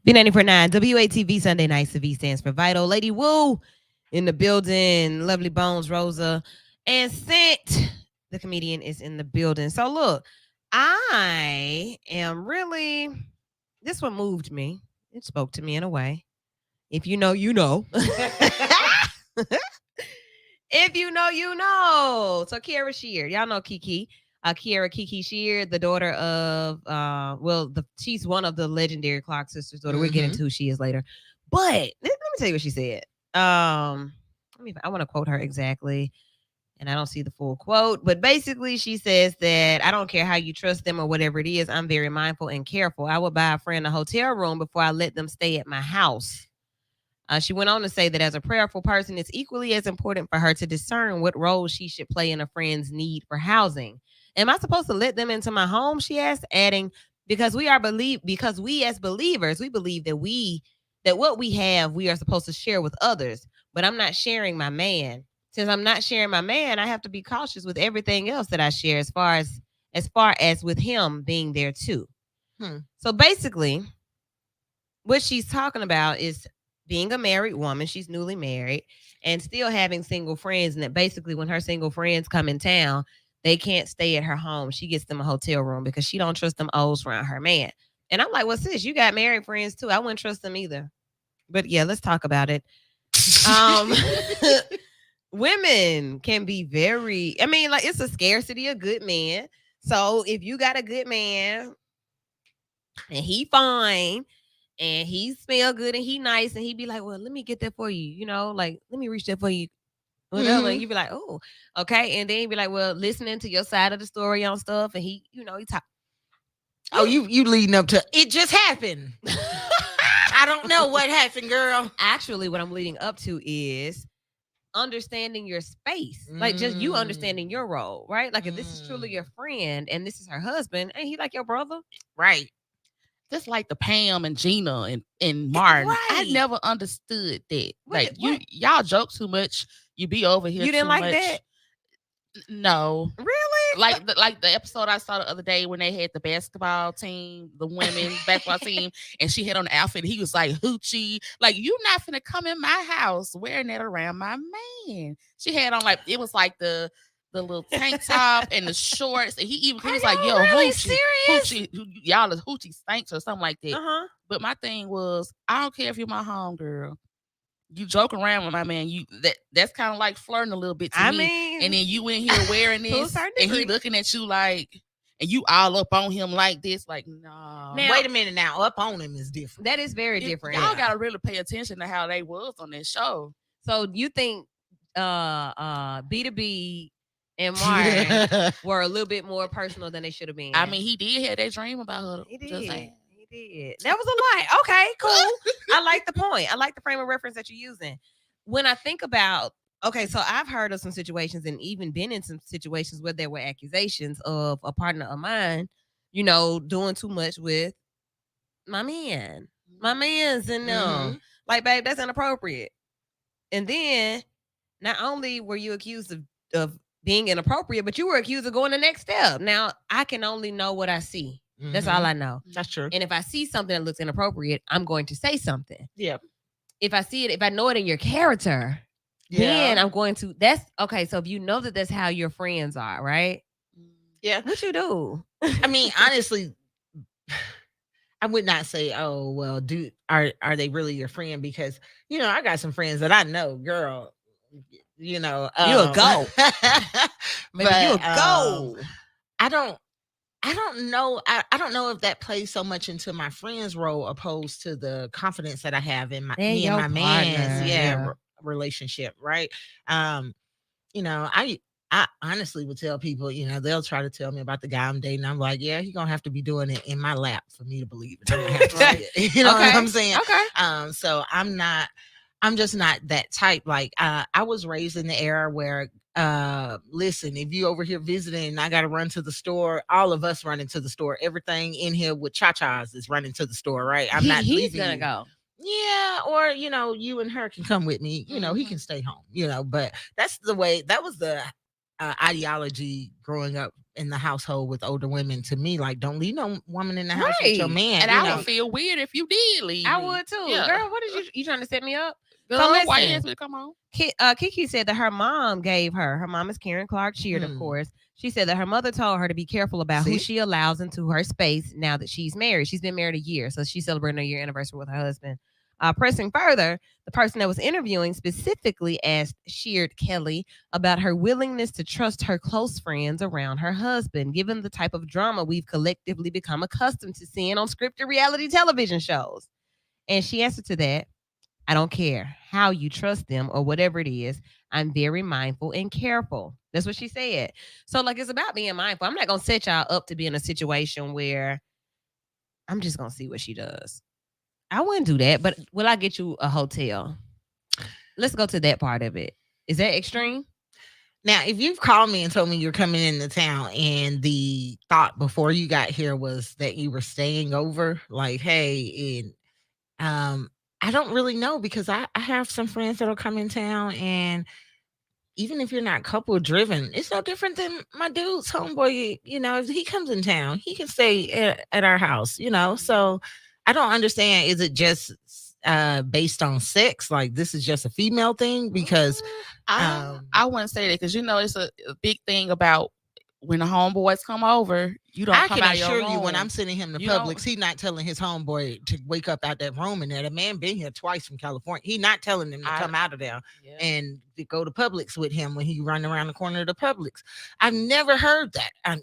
B94.9 WATV Sunday nights. The V stands for Vital. Lady Woo in the building. Lovely Bones, Rosa, and Scent, the comedian, is in the building. So look, I am really. This one moved me. It spoke to me in a way. If you know, you know. If you know, you know. So Kiara Shear, y'all know Kiki. Kiki Shear, the daughter of she's one of the legendary Clark sisters' daughter. We'll get into who she is later. But let me tell you what she said. I want to quote her exactly, and I don't see the full quote, but basically she says that I don't care how you trust them or whatever it is. I'm very mindful and careful. I would buy a friend a hotel room before I let them stay at my house. She went on to say that as a prayerful person, it's equally as important for her to discern what role she should play in a friend's need for housing. Am I supposed to let them into my home? She asked, adding, because we as believers, we believe that what we have, we are supposed to share with others. But I'm not sharing my man. since I'm not sharing my man, I have to be cautious with everything else that I share as far as with him being there too. So basically, what she's talking about is being a married woman. She's newly married and still having single friends. And that basically when her single friends come in town, they can't stay at her home. She gets them a hotel room because she don't trust them O's around her man. And I'm like, well, sis, you got married friends too. I wouldn't trust them either. But yeah, let's talk about it. Women can be very, I mean, like, it's a scarcity of good men. So if you got a good man and he fine and he smell good and he nice and he be like, well, let me get that for you, you know, like, let me reach that for you, whatever. And you be like, oh, okay. And then you be like, well, listening to your side of the story on stuff, and he, you know, he talk. Oh, you leading up to it just happened. I don't know what happened, girl. Actually, what I'm leading up to is understanding your space, like just you understanding your role, right? Like if this is truly your friend and this is her husband, ain't he like your brother? Right. Just like the Pam and Gina and Martin. Right. I never understood that. What- Like y'all joke too much. You be over here. You didn't too like much. that? No. Really? Like the episode I saw the other day when they had the basketball team, the women's basketball team, and she had on the outfit. And he was like hoochie, like you not finna come in my house wearing that around my man. She had on like it was like the little tank top and the shorts, and he was like, "Yo, really hoochie, serious? y'all is hoochie stinks or something like that." Uh-huh. But my thing was, I don't care if you're my homegirl. You joke around with my man. That's kind of like flirting a little bit to I me. mean, And then you in here wearing to a this, certain and he degree. looking at you like, and you all up on him like this, like, no. Now- Wait a minute now. Up on him is different. that is very different. Y'all gotta really pay attention to how they was on that show. So you think B2B and Martin were a little bit more personal than they should have been? I mean, he did have that dream about her. He Just did. saying. He did. That was a lie. Okay, cool. I like the point. I like the frame of reference that you're using. When I think about, okay, so I've heard of some situations and even been in some situations where there were accusations of a partner of mine, you know, doing too much with my man. My man's in them. Like, babe, that's inappropriate. And then not only were you accused of being inappropriate, but you were accused of going the next step. Now, I can only know what I see. That's all I know. That's true. And if I see something that looks inappropriate, I'm going to say something. Yeah. If I see it, if I know it in your character, then I'm going to, that's okay. So if you know that that's how your friends are, right? Yeah. What you do? I mean, honestly, I would not say, oh, well, are they really your friend? Because, you know, I got some friends that I know, girl, you know. You'll go. Maybe but, you'll go. I don't know. I don't know if that plays so much into my friend's role opposed to the confidence that I have in me and my man's relationship, right? You know, I honestly would tell people, you know, they'll try to tell me about the guy I'm dating. I'm like, yeah, he's gonna have to be doing it in my lap for me to believe it. I'm gonna have to see it. You know what I'm saying? Okay. So I'm just not that type. Like I was raised in the era where listen, if you over here visiting and I gotta run to the store, all of us running to the store. Everything in here with cha-chas is running to the store, right? I'm not He's leaving gonna you. go. Yeah, or you know, you and her can come with me. You know, he can stay home. You know, but that's the way. That was the ideology growing up in the household with older women. To me, like, don't leave no woman in the house with your Right. man. And you I know. would feel weird if you did leave. I me. would too. Yeah. Girl, what is you trying to set me up? Girl, So why you listen. ask me to come on? Kiki said that her mom gave her mom is Karen Clark Sheard, of course. She said that her mother told her to be careful about who she allows into her space now that she's married. She's been married a year, so she's celebrating her year anniversary with her husband. Pressing further, the person that was interviewing specifically asked Sheard Kelly about her willingness to trust her close friends around her husband, given the type of drama we've collectively become accustomed to seeing on scripted reality television shows. And she answered to that, I don't care how you trust them or whatever it is. I'm very mindful and careful. That's what she said. So, like, it's about being mindful. I'm not going to set y'all up to be in a situation where I'm just going to see what she does. I wouldn't do that, but will I get you a hotel? Let's go to that part of it. Is that extreme? Now, if you've called me and told me you're coming into town and the thought before you got here was that you were staying over, like, hey, and I don't really know because I have some friends that'll come in town and even if you're not couple driven, it's no different than my dude's homeboy. If he comes in town, he can stay at our house. So I don't understand. Is it just based on sex? Like this is just a female thing? Because I wouldn't say that because it's a big thing about when the homeboys come over, you don't I come can out your assure you, room. when I'm sending him to You don't- Publix, he's not telling his homeboy to wake up out that room in there. The man been here twice from California. He not telling him to come out of there Yeah. and to go to Publix with him when he run around the corner of the Publix. I've never heard that. And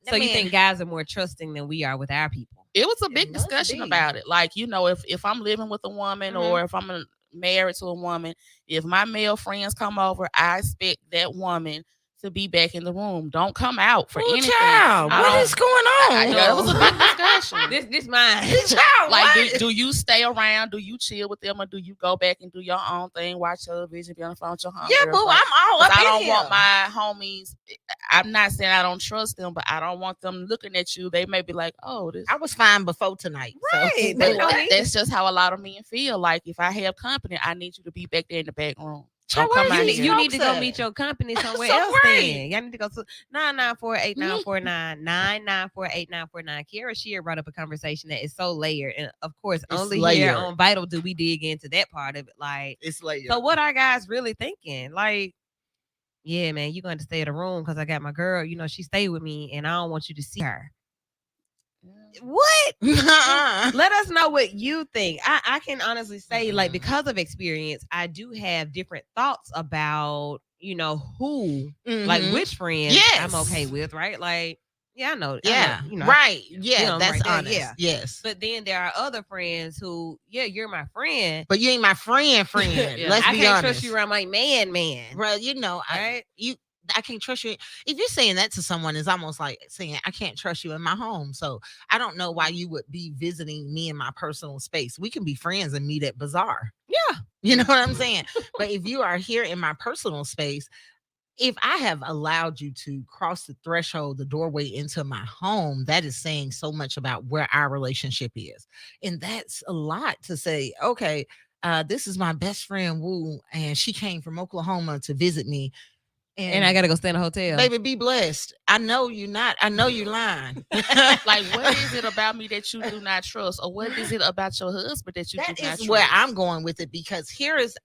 So you think guys are more trusting than we are with our people? It was a big must discussion be. about it. Like, if I'm living with a woman or if I'm married to a woman, if my male friends come over, I expect that woman to be back in the room. Don't come out for anything. Child, I what don't- is going on? Yeah, it was a big discussion. This mine. Child, Like, what? do you stay around? Do you chill with them, or do you go back and do your own thing, watch television, be on the phone with your homegirls? Yeah, boo, Like, I'm all 'cause up I in don't here. want my homies. I'm not saying I don't trust them, but I don't want them looking at you. They may be like, "Oh, this." I was fine before tonight. Right, So, they But don't need that's just how a lot of men feel. Like, if I have company, I need you to be back there in the back room. Child, Don't come where out you here. You need to go Folks meet at? your company somewhere Somewhere. else then. Y'all need to go to 994-8949, 994-8949. Kiara Shear brought up a conversation that is so layered. And of course, It's only here layered. on Vital do we dig into that part of it. Like, It's later. so what are guys really thinking? Like, yeah, man, you're going to stay at a room because I got my girl, she stayed with me and I don't want you to see her. What? Let us know what you think. I can honestly say, like, because of experience, I do have different thoughts about, who, like, Mhm. which friends I'm Yes. okay with, right? Like, yeah, I know. Yeah, I know, right. Yeah, them that's right there, honest. yeah. Yes. But then there are other friends who, yeah, you're my friend. But you ain't my friend. Yeah. Let's I be can't honest. trust you around my man. Bro, Right? I can't trust you. If you're saying that to someone, it's almost like saying I can't trust you in my home. So I don't know why you would be visiting me in my personal space. We can be friends and meet at Bazaar. Yeah. You know what I'm saying? But if you are here in my personal space, if I have allowed you to cross the threshold, the doorway into my home, that is saying so much about where our relationship is. And that's a lot to say, okay, this is my best friend, Woo, and she came from Oklahoma to visit me. And I got to go stay in a hotel. Baby, be blessed. I know you're not. I know you're lying. Like, what is it about me that you do not trust, or what is it about your husband that you That do not is trust? where I'm going with it, because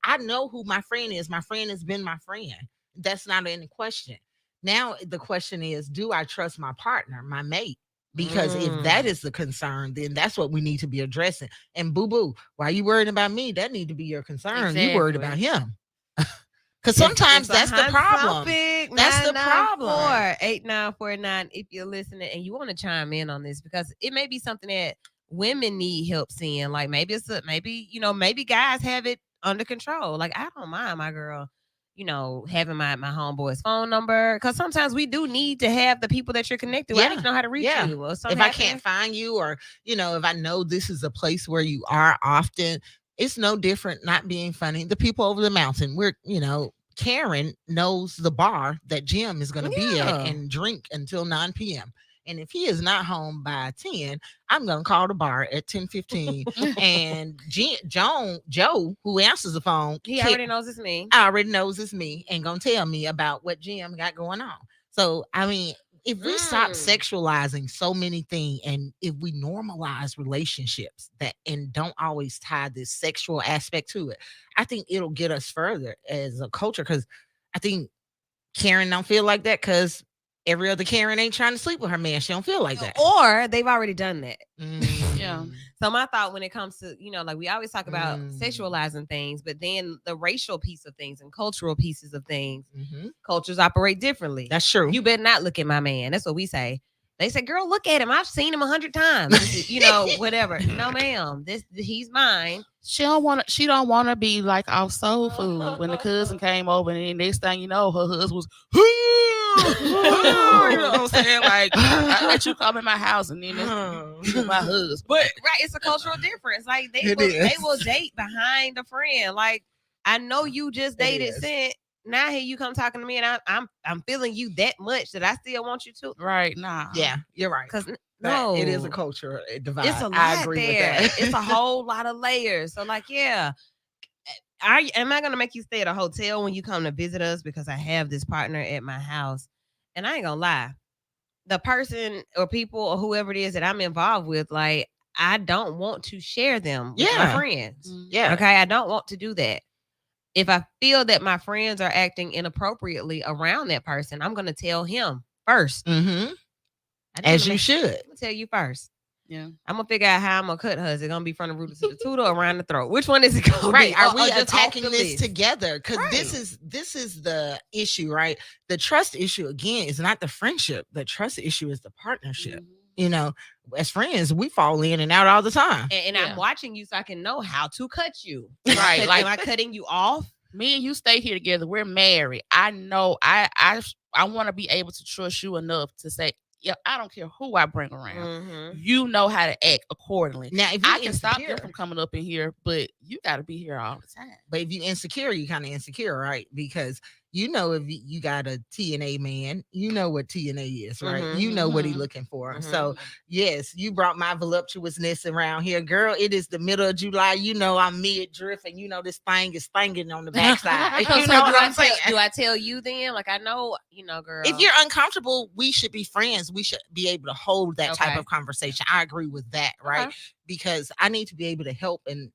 I know who my friend is. My friend has been my friend. That's not any question. Now the question is, do I trust my partner, my mate? Because if that is the concern, then that's what we need to be addressing. And boo, why you worried about me? That need to be your concern. You worried about him. Because sometimes that's the problem. That's the problem. 8949. If you're listening and you want to chime in on this, because it may be something that women need help seeing. Like maybe maybe guys have it under control. Like, I don't mind my girl, having my homeboy's phone number, because sometimes we do need to have the people that you're connected with. I need to know how to reach you. Or if I can't find you, or if I know this is a place where you are often, it's no different. Not being funny. The people over the mountain, Karen knows the bar that Jim is going to be at and drink until 9 p.m. And if he is not home by 10, I'm going to call the bar at 10:15. And Joe, who answers the phone, he already knows it's me. I already knows it's me, and going to tell me about what Jim got going on. So, I mean, if we stop sexualizing so many things, and if we normalize relationships and don't always tie this sexual aspect to it, I think it'll get us further as a culture. Because I think Karen don't feel like that, because every other Karen ain't trying to sleep with her man. She don't feel like that. Or they've already done that. Yeah. So my thought when it comes to, like we always talk about sexualizing things, but then the racial piece of things and cultural pieces of things, cultures operate differently. That's true. You better not look at my man. That's what we say. They say, girl, look at him. I've seen him 100 times. Whatever. No, ma'am. He's mine. She don't want to be like off soul food when the cousin came over, and then next thing you know, her husband was, you know what I'm saying? Like, I let you come in my house, and then this my husband. But right, it's a cultural difference. Like they will date behind a friend. Like, I know you just dated Scent. Now here you come talking to me, and I'm feeling you that much that I still want you to. Right. Nah. Yeah, you're right. Because no, it is a culture divide. It's a lot I agree there. with that. It's a whole lot of layers. So like, yeah, am I gonna make you stay at a hotel when you come to visit us because I have this partner at my house? And I ain't gonna lie, the person or people or whoever it is that I'm involved with, like, I don't want to share them with my Yeah. friends. Yeah. Okay, I don't want to do that. If I feel that my friends are acting inappropriately around that person, I'm gonna tell him first. Mm-hmm. I just As wanna you should. I'm gonna tell you first. Yeah. I'm gonna figure out how I'm gonna cut her. Is it gonna be from the root to the tutor or around the throat? Which one is it gonna Right. be? Are Or we just off attacking the this list? together? Because Right. this is the issue, right? The trust issue again is not the friendship. The trust issue is the partnership. Mhm. You know, as friends, we fall in and out all the time. And Yeah. I'm watching you so I can know how to cut you. Right, Am like- I cutting you off? Me and you stay here together. We're married. I know. I want to be able to trust you enough to say, yeah, I don't care who I bring around. Mm-hmm. You know how to act accordingly. Now, if you I can stop them insecure, from coming up in here, but you got to be here all the time. but if you insecure, you kind of insecure, right? Because you know if you got a TNA man, you know what TNA is, right? Mhm, You know what he's mhm. looking for. Mhm. So yes, you brought my voluptuousness around here, girl. It is the middle of July. You know I'm mid drift, and you know this thing is thinging on the backside. So You know what I'm saying? do I tell you then? Like, I know, girl. If you're uncomfortable, we should be friends. We should be able to hold that type Okay. of conversation. I agree with that, right? Okay. Because I need to be able to help and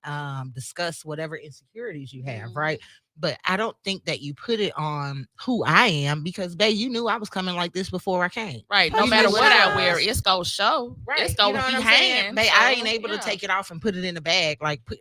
discuss whatever insecurities you have, Mhm. right? But I don't think that you put it on who I am because, babe, you knew I was coming like this before I came. Right. No You matter knew what I was. wear, it's gonna show. It's gonna You know be what I'm saying? hands. Babe, I so, ain't able yeah. to take it off and put it in the bag. Like put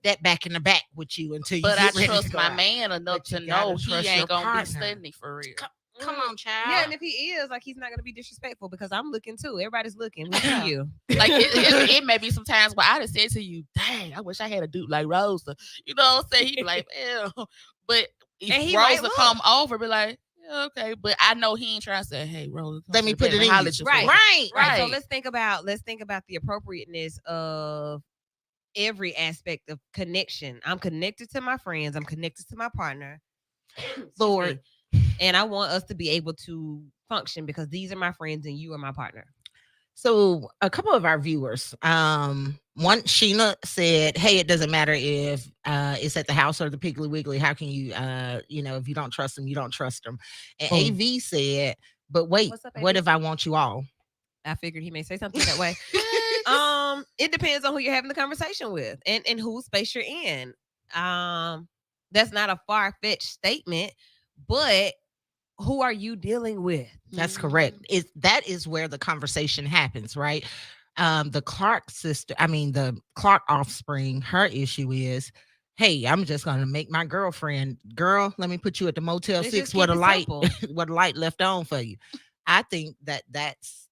that back in the back with you until you But I get ready to trust go my out. man enough But you to gotta know he trust your ain't gonna partner. be stunning for real. Come on, child. Yeah, and if he is, like, he's not gonna be disrespectful because I'm looking too. Everybody's looking. We see you. Like it may be some times where I just said to you, dang, I wish I had a dude like Rosa. You know what I'm saying? He'd be like, ew. But if And he might Rosa look. come over, be like, yeah, okay. But I know he ain't trying to say, hey, Rosa, come Let me to the put bed it and in holler you. at you Right. for it. Right. So Right. let's think about the appropriateness of every aspect of connection. I'm connected to my friends. I'm connected to my partner. Excuse Lord. me. And I want us to be able to function because these are my friends and you are my partner. So a couple of our viewers, one Sheena said, "Hey, it doesn't matter if it's at the house or the Piggly Wiggly. How can you, if you don't trust them, you don't trust them." And Boom. AV said, "But wait, What's up, what AV? if I want you all?" I figured he may say something that way. It depends on who you're having the conversation with and whose space you're in. That's not a far-fetched statement, but who are you dealing with? That's correct. That is where the conversation happens, right? The Clark offspring, her issue is, hey, I'm just gonna make my girlfriend, girl, let me put you at the Motel Let's 6 just where keep the it light simple. where the light left on for you. I think that's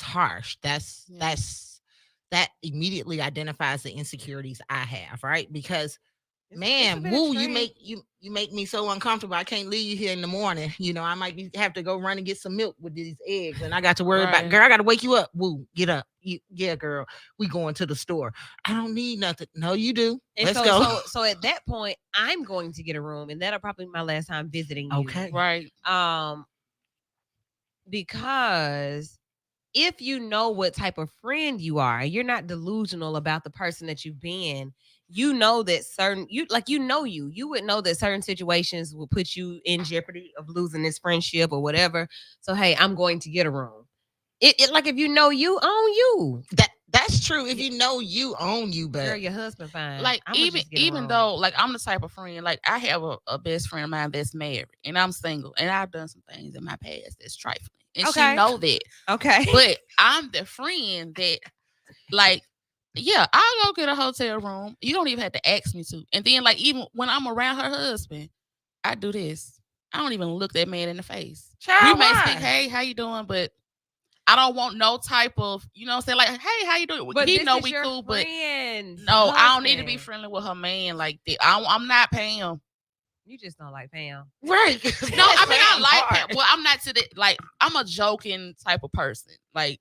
harsh. That immediately identifies the insecurities I have, right? Because It's a man, bit woo, extreme. you make me so uncomfortable. I can't leave you here in the morning. I might have to go run and get some milk with these eggs, and I got to worry about, Right. girl, I got to wake you up. Woo, get up. Yeah, girl, we going to the store. I don't need nothing. No, you do. And Let's so, go. so at that point, I'm going to get a room, and that'll probably be my last time visiting you. Okay. Right. Because if you know what type of friend you are, and you're not delusional about the person that you've been, you know that you would know that certain situations will put you in jeopardy of losing this friendship or whatever. So hey, I'm going to get a room. It like if you know you own you. That's true. If you know you own you, but Girl, your husband fine. Like I'ma just get a even room. though like I'm the type of friend, like I have a best friend of mine that's married and I'm single and I've done some things in my past that's trifling. And Okay. she know that. Okay. But I'm the friend that like, yeah, I'll go get a hotel room. You don't even have to ask me to. And then like even when I'm around her husband, I do this. I don't even look that man in the face. Child, We may why? speak, hey, how you doing? But I don't want no type of, you know what I'm saying? Like, hey, how you doing? But He this know is we your cool, but friend's no, I don't need to be husband. friendly with her man like that. I'm not Pam. You just don't like Pam. right. No, I mean I like Pam. Well, I'm not to the like I'm a joking type of person. Like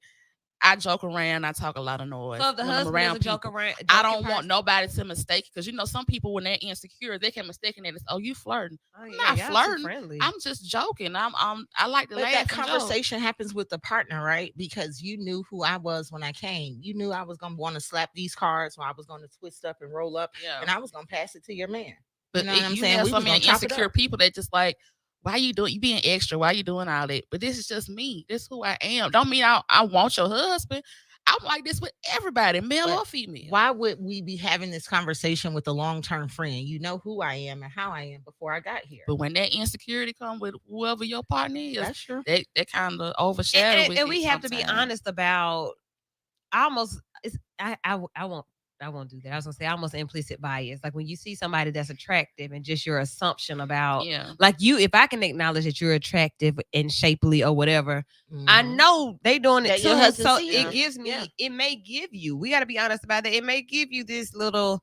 I joke around. I talk a lot of noise. So if the when I'm husband around is a joke people. around, I don't want nobody to mistake because some people when they're insecure, they can mistake it as, oh, you flirting. Oh, I'm yeah, not y'all too flirting. friendly. I'm just joking. I like to But laugh. that and joke. conversation happens with the partner, right? Because you knew who I was when I came. You knew I was gonna want to slap these cards, or I was gonna twist up and roll up, Yeah. and I was gonna pass it to your man. But You know what I'm you saying? have We so was many gonna chop it insecure up. people that just like, why you being extra? Why you doing all that? But this is just me. This is who I am. Don't mean I want your husband. I'm like this with everybody, male But or female. Why would we be having this conversation with a long-term friend? You know who I am and how I am before I got here. But when that insecurity come with whoever your partner is, That's true. that kind of overshadow. And we have to be honest about almost. I won't do that. I was gonna say almost implicit bias. Like when you see somebody that's attractive and just your assumption about, Yeah. like you, if I can acknowledge that you're attractive and shapely or whatever, I Mhm. know they doing it That your too. husband So see it you. gives me, Yeah. it may give you. We got to be honest about that. It may give you this little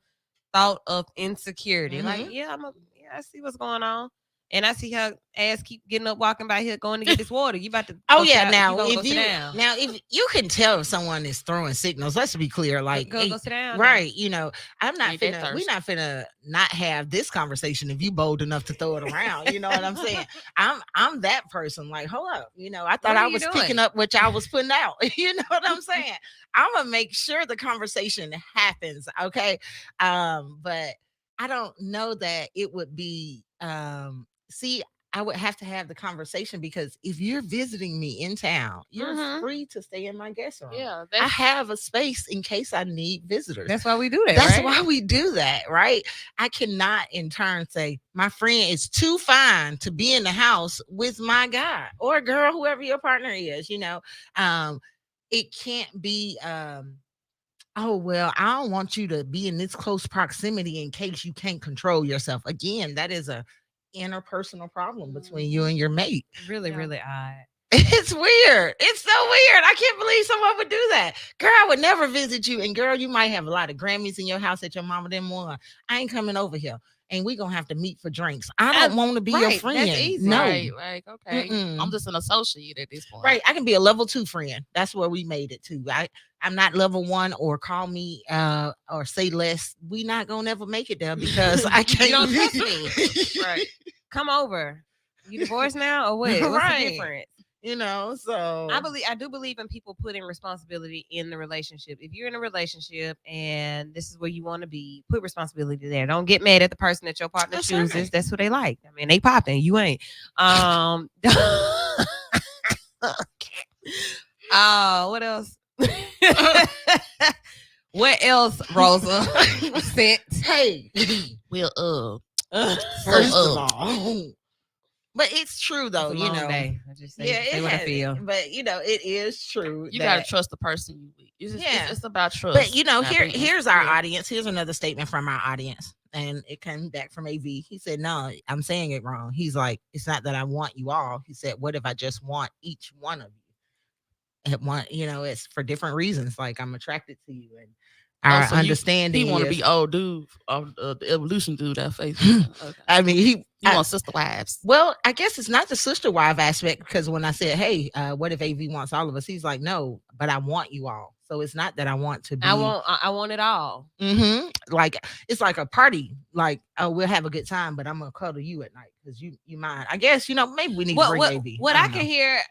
thought of insecurity. Like, Mhm. I see what's going on. And I see her ass keep getting up, walking by here, going to get this water. You about to? Oh go yeah, sit- now gonna go if sit down. if you can tell if someone is throwing signals, let's be clear. Like, go hey, sit down. right? You know, I'm not Ain't that finna. We're thirsty. not finna not have this conversation if you bold enough to throw it around. You know what I'm saying? I'm that person. Like, hold up. You know, I thought What are I you was doing? picking up what y'all was putting out. You know what I'm saying? I'm gonna make sure the conversation happens. Okay, but I don't know that it would be. See, I would have to have the conversation because if you're visiting me in town, you're Mhm. free to stay in my guest room. Yeah. I have a space in case I need visitors. That's why we do that. That's right? why we do that, right? I cannot in turn say my friend is too fine to be in the house with my guy or girl, whoever your partner is, you know. It can't be oh well, I don't want you to be in this close proximity in case you can't control yourself. Again, that is a interpersonal problem between you and your mate. Really, Yeah. really odd. It's weird. It's so weird. I can't believe someone would do that. Girl, I would never visit you. And girl, you might have a lot of Grammys in your house that your mama didn't want. I ain't coming over here. And we gonna have to meet for drinks. I don't want to be your right, that's friend. easy. No. Right. Like, okay. Mm-mm. I'm just an associate at this point. Right. I can be a level 2 friend. That's where we made it to. I'm not level 1 or call me or say less. We not gonna never make it there because I can't. You don't trust me. Right. Come over. You divorced now or what? What's Right. the difference? You know, so I do believe in people putting responsibility in the relationship. If you're in a relationship and this is where you want to be, put responsibility there. Don't get mad at the person that your partner That's chooses. right. That's who they like. I mean, they popping. You ain't. What else? What else, Rosa? Sent. hey, Well, first of all. But it's true though, It's a you long know. day. I just say, Yeah, say it what I has- feel. But you know, it is true. you gotta that- trust the person you with. It's, Yeah. it's about trust. But you know, not being here's our insecure. audience. Here's another statement from our audience, and it came back from AV. He said, "No, I'm saying it wrong." He's like, "It's not that I want you all." He said, "What if I just want each one of you?" And one, you know, it's for different reasons. Like I'm attracted to you, and our so you- understanding. He want to is- be old dude, the evolution dude. That face. Okay. I mean, He wants sister wives. Well, I guess it's not the sister wife aspect because when I said, "Hey, what if AV wants all of us?" He's like, "No, but I want you all." So it's not that I want to be. I want it all. Like it's like a party. Like, oh, we'll have a good time, but I'm gonna cuddle you at night because you mine. I guess you know maybe we need to bring AV. What I don't can know. hear,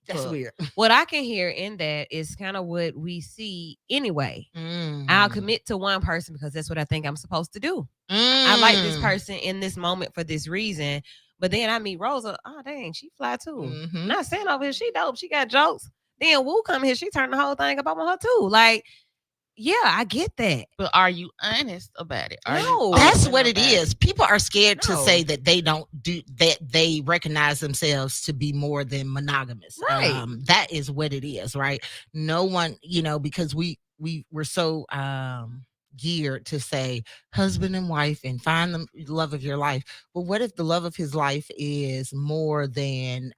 That's look, weird. what I can hear in that is kind of what we see anyway. I'll commit to one person because that's what I think I'm supposed to do. I like this person in this moment for this reason. But then I meet Rosa. Oh, dang, she fly too. Mhm. Not saying over here, she dope. She got jokes. Then Woo come here, she turned the whole thing up on her too. Like, yeah, I get that. But are you honest about it? Are you No. That's open what it about is. People are scared to No. say that they don't do that. They recognize themselves to be more than monogamous. Right. That is what it is, right? No one, you know, because we're so geared to say husband and wife and find the love of your life. But what if the love of his life is more than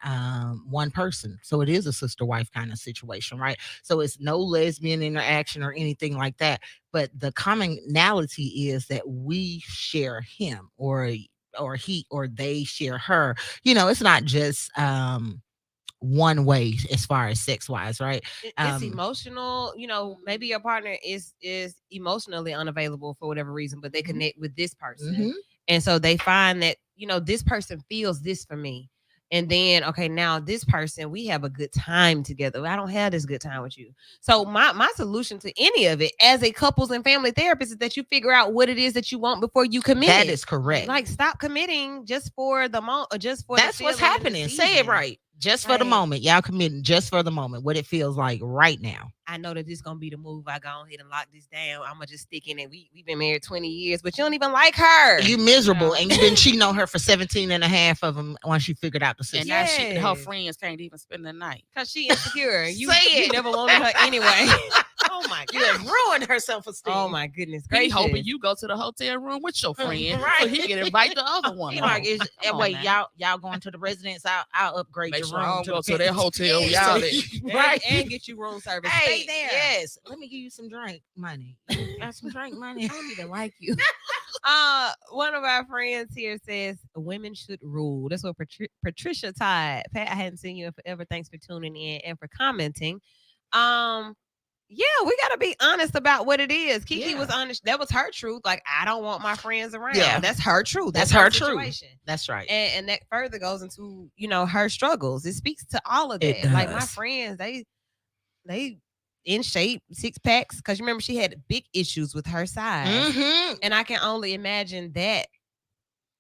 one person? So it is a sister wife kind of situation, right? So it's no lesbian interaction or anything like that. But the commonality is that we share him or he or they share her. You know, it's not just one way as far as sex wise, right? It's emotional. You know, maybe your partner is emotionally unavailable for whatever reason, but they connect with this person, and so they find that, you know, this person feels this for me. And then, okay, now this person, we have a good time together. I don't have this good time with you. So my solution to any of it as a couples and family therapist is that you figure out what it is that you want before you commit. That is correct. Like, stop committing just for the moment, just for that's the what's feeling and the happening. Say it season. right. Just for the Right. moment. Y'all committing just for the moment. What it feels like right now. I know that this gonna be the move. I go ahead and lock this down. I'm gonna just stick in it. We've been married 20 years, but you don't even like her. You miserable, and you've been cheating on her for 17 and a half of them once you figured out the And system. now she, her Yes. friends can't even spend the night. Cause she insecure. You, Say you it. never wanted her anyway. Oh my You have god. ruined her self-esteem. Oh my goodness He gracious. hoping you go to the hotel room with your friend, right. so he can invite the other one. He like, home. Come on wait, now. y'all going to the residence? I'll upgrade Make your sure I room don't to go the to that hotel. Yeah, Y'all so- that- right. and get you room service. Hey, Stay there. yes. Let me give you some drink money. You got some drink money. I don't even like you. One of our friends here says women should rule. That's what Patricia Todd. Pat, I hadn't seen you in forever. Thanks for tuning in and for commenting. Yeah, we gotta be honest about what it is. Kiki was honest. That was her truth. Like, I don't want my friends around. Yeah. That's her truth. That's her truth. situation. That's right. And that further goes into, you know, her struggles. It speaks to all of It that. Like, my does. friends, they in shape, 6-packs, because you remember she had big issues with her size. Mhm. And I can only imagine that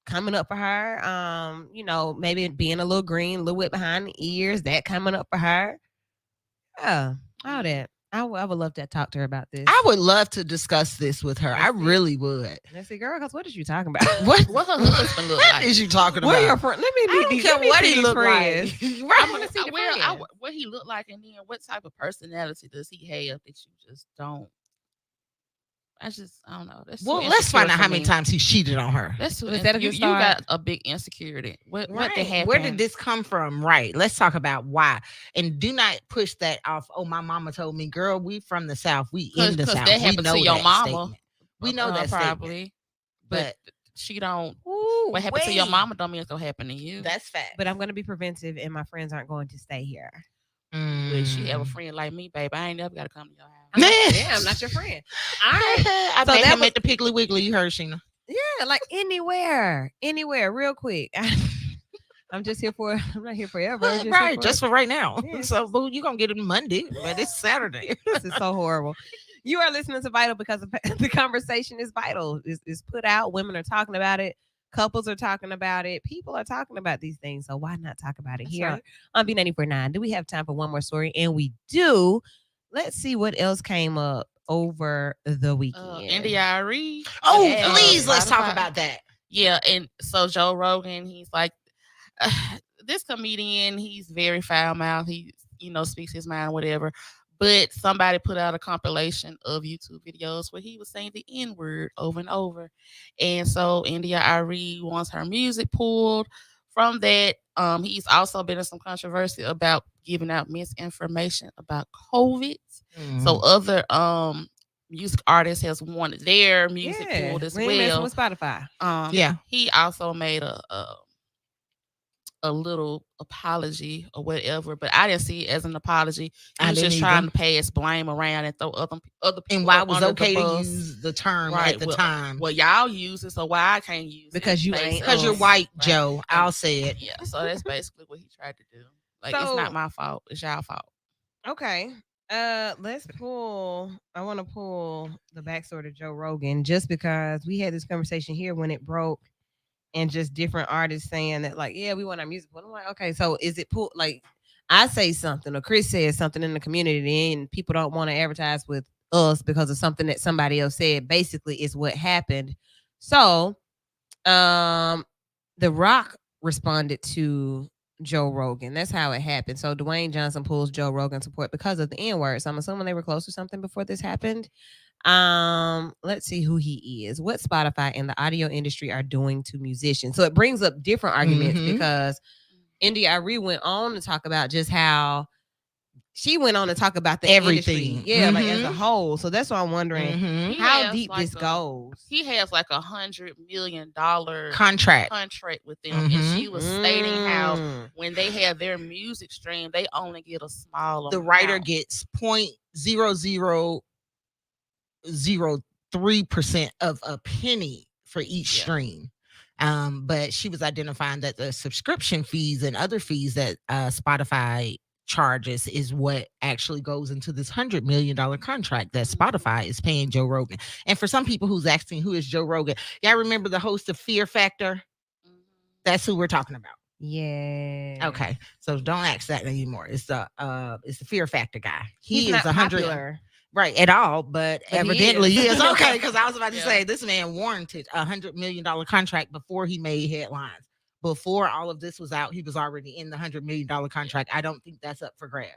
coming up for her. You know, maybe being a little green, a little wet behind the ears, that coming up for her. Yeah, all that. I would love to talk to her about this. I would love to discuss this with her. I Let's see. really would. I said, girl, because what is you talking about? What her husband look What like? is you talking Where about? your friend? Let me I meet don't these. care Let me what see he these look friends. like. I Right. want to see the Well, friends. what he look like, and then what type of personality does he have that you just don't? I don't know. That's Well, too let's find insecure out for how many me. times he cheated on her. That's too Was that a you, good you start? got a big insecurity. What did Right. happen? Where did this come from? Right. Let's talk about why. And do not push that off. Oh, my mama told me, girl, we from the South. We in the Because South. that We happened know to your that mama. statement. We know that statement. probably, But she don't. ooh, What happened to your wait. mama don't mean it's gonna happen to you. That's fact. But I'm going to be preventive, and my friends aren't going to stay here. But she have a Mm. friend like me, babe. I ain't never got to come to your house. I'm not your friend. All right. I So met that him was- at the Piggly Wiggly. You heard, Sheena. Yeah, like anywhere, real quick. I'm just here for. I'm not here forever. I'm just here Right. for- Just for right now. Yes. So, boo, you're going to get it Monday, but it's Saturday. This is so horrible. You are listening to Vital because the conversation is vital. It's put out. Women are talking about it. Couples are talking about it. People are talking about these things. So why not talk about it That's here right. on B94.9? Do we have time for one more story? And we do. Let's see what else came up over the weekend. India Reed. Oh, Yeah. please, let's talk Spotify. about that. Yeah, and so Joe Rogan, he's like this comedian. He's very foul mouthed. He, speaks his mind, whatever. But somebody put out a compilation of YouTube videos where he was saying the N word over and over, and so India Ari wants her music pulled from that. He's also been in some controversy about giving out misinformation about COVID. So other music artists has wanted their music pulled as we ain't messing well. with Spotify. Yeah. He also made a little apology or whatever, but I didn't see it as an apology. He I was didn't just either. trying to pass blame around and throw other people And why it up was under the okay to bus. use the term Right, at the well- time. Well, y'all use it, so why I can't use it? Because you ain't Basically. Because you're us. white, Right. Joe. I'll say it. Yeah, so that's basically what he tried to do. Like, it's So- not my fault. It's y'all fault. Okay. I want to pull the backstory to Joe Rogan just because we had this conversation here when it broke, and just different artists saying that, like, yeah, we want our music. But I'm like, okay, so is it pulled? Like, I say something or Chris says something in the community, and people don't want to advertise with us because of something that somebody else said. Basically, is what happened. So, The Rock responded to Joe Rogan. That's how it happened. So Dwayne Johnson pulls Joe Rogan support because of the N-word. So I'm assuming they were close or something before this happened. Let's see who he is. What Spotify and the audio industry are doing to musicians. So it brings up different arguments Mhm. because India Ari went on to talk about just how she went on to talk about the Everything. industry. Yeah, like as a Mhm. whole. So that's why I'm wondering Mhm. He how has deep like this a- goes. He has like $100 million Contract. with them, and she was stating how Mm. when they have their music stream, they only get a small The amount. writer gets 0.0003% of a penny for each Yeah. stream. But she was identifying that the subscription fees and other fees that Spotify charges is what actually goes into this $100 million contract that Spotify is paying Joe Rogan. And for some people who's asking who is Joe Rogan, y'all remember the host of Fear Factor? That's who we're talking about. Yeah. Okay, so don't ask that anymore. It's the Fear Factor guy. He's He is not 100 popular. right at all, but But he evidently he is. is. Okay, because I was about to Yeah. say this man warranted $100 million contract before he made headlines. Before all of this was out, he was already in the $100 million contract. I don't think that's up for grabs.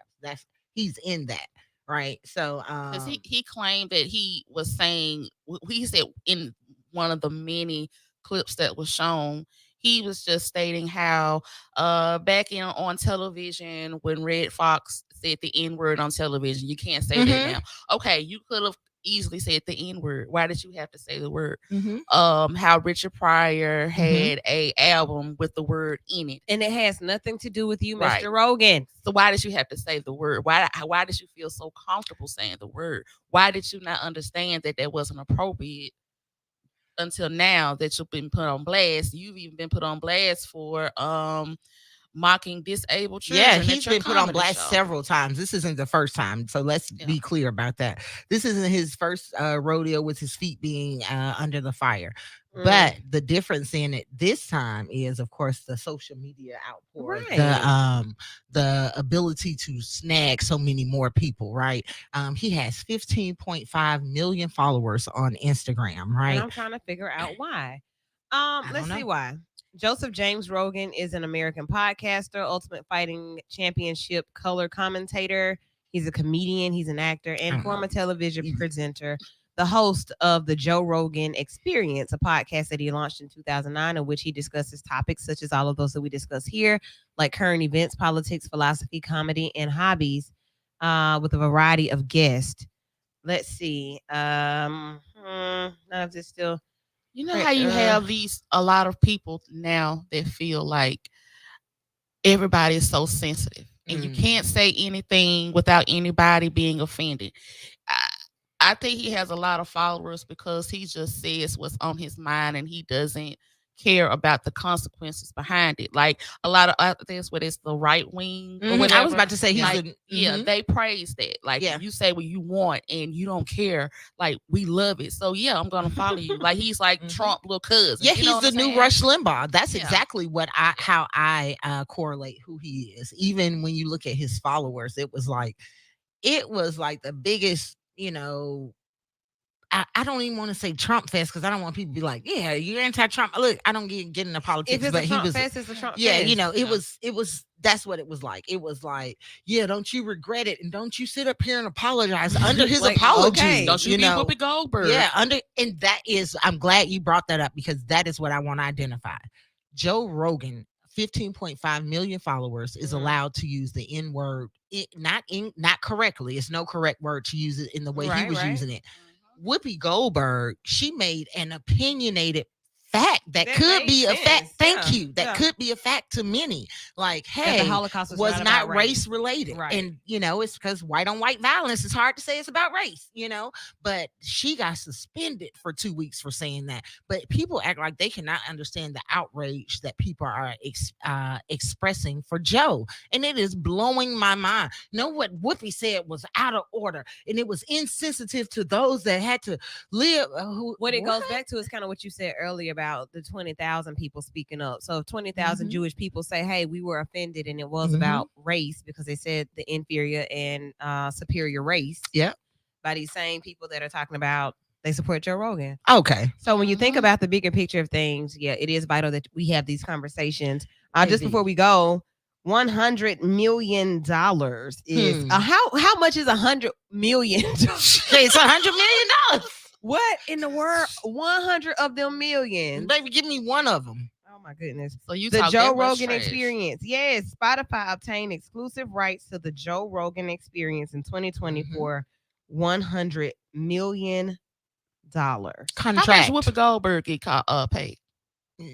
He's in that, right? So Because he claimed that he was saying, he said in one of the many clips that was shown, he was just stating how back on television when Red Fox said the N-word on television, you can't say that now. Okay, you could have easily said the N-word. Why did you have to say the word? How Richard Pryor had a album with the word in it. And it has nothing to do with you, Right. Mr. Rogan. So why did you have to say the word? Why did you feel so comfortable saying the word? Why did you not understand that that wasn't appropriate until now that you've been put on blast? You've even been put on blast for mocking disabled children. yeah, at he's your been put on comedy blast show. several times. This isn't the first time, so let's be clear about that. This isn't his first rodeo with his feet being under the fire. But the difference in it this time is, of course, the social media outpour, the ability to snag so many more people, right? He has 15.5 million followers on Instagram, right? And I'm trying to figure out why. Let's see know. why. Joseph James Rogan is an American podcaster, Ultimate Fighting Championship color commentator. He's a comedian, he's an actor, and former television presenter. The host of the Joe Rogan Experience, a podcast that he launched in 2009, in which he discusses topics such as all of those that we discuss here, like current events, politics, philosophy, comedy, and hobbies, with a variety of guests. Let's see. None of this still. You know how you have a lot of people now that feel like everybody is so sensitive and you can't say anything without anybody being offended. I think he has a lot of followers because he just says what's on his mind and he doesn't care about the consequences behind it. Like a lot of I think what it's the right wing or whatever. I was about to say he's like, they praise that. Like you say what you want and you don't care. Like we love it. So yeah, I'm gonna follow you. Like he's like Trump little cousin. Yeah, you know he's the new saying? Rush Limbaugh. That's exactly what how I correlate who he is. Even when you look at his followers, it was like the biggest, I don't even want to say Trump fest because I don't want people to be like, yeah, you're anti-Trump. Look, I don't get into politics, If it's but a Trump he was fest, it's a Trump yeah, fest. it was that's what it was like. It was like, yeah, don't you regret it and don't you sit up here and apologize under his Like, apology. okay. Don't you be Whoopi Goldberg? Yeah, and that is, I'm glad you brought that up because that is what I want to identify. Joe Rogan, 15.5 million followers, is allowed to use the N word, not correctly. It's no correct word to use it in the way he was using it. Whoopi Goldberg, she made an opinionated fact that could be a fact. Thank you. That could be a fact to many. Like, hey, the Holocaust was not race. race related. Right. And, it's because white on white violence. It's hard to say it's about race, but she got suspended for 2 weeks for saying that. But people act like they cannot understand the outrage that people are expressing for Joe. And it is blowing my mind. What Whoopi said was out of order and it was insensitive to those that had to live. What it goes back to is kind of what you said earlier about the 20,000 people speaking up. So if 20,000 Jewish people say, hey, we were offended and it was about race because they said the inferior and superior race. Yeah. By these same people that are talking about they support Joe Rogan. Okay. So when you think about the bigger picture of things, yeah, it is vital that we have these conversations. Just before we go, $100 million is how much is $100 million? It's $100 million. What in the world? 100 of them millions. Baby, give me one of them. Oh my goodness. So you The talk Joe that much Rogan trash. Experience. Yes, Spotify obtained exclusive rights to the Joe Rogan Experience in 2020 for $100 million. How much Contract. Whoopi Goldberg get paid?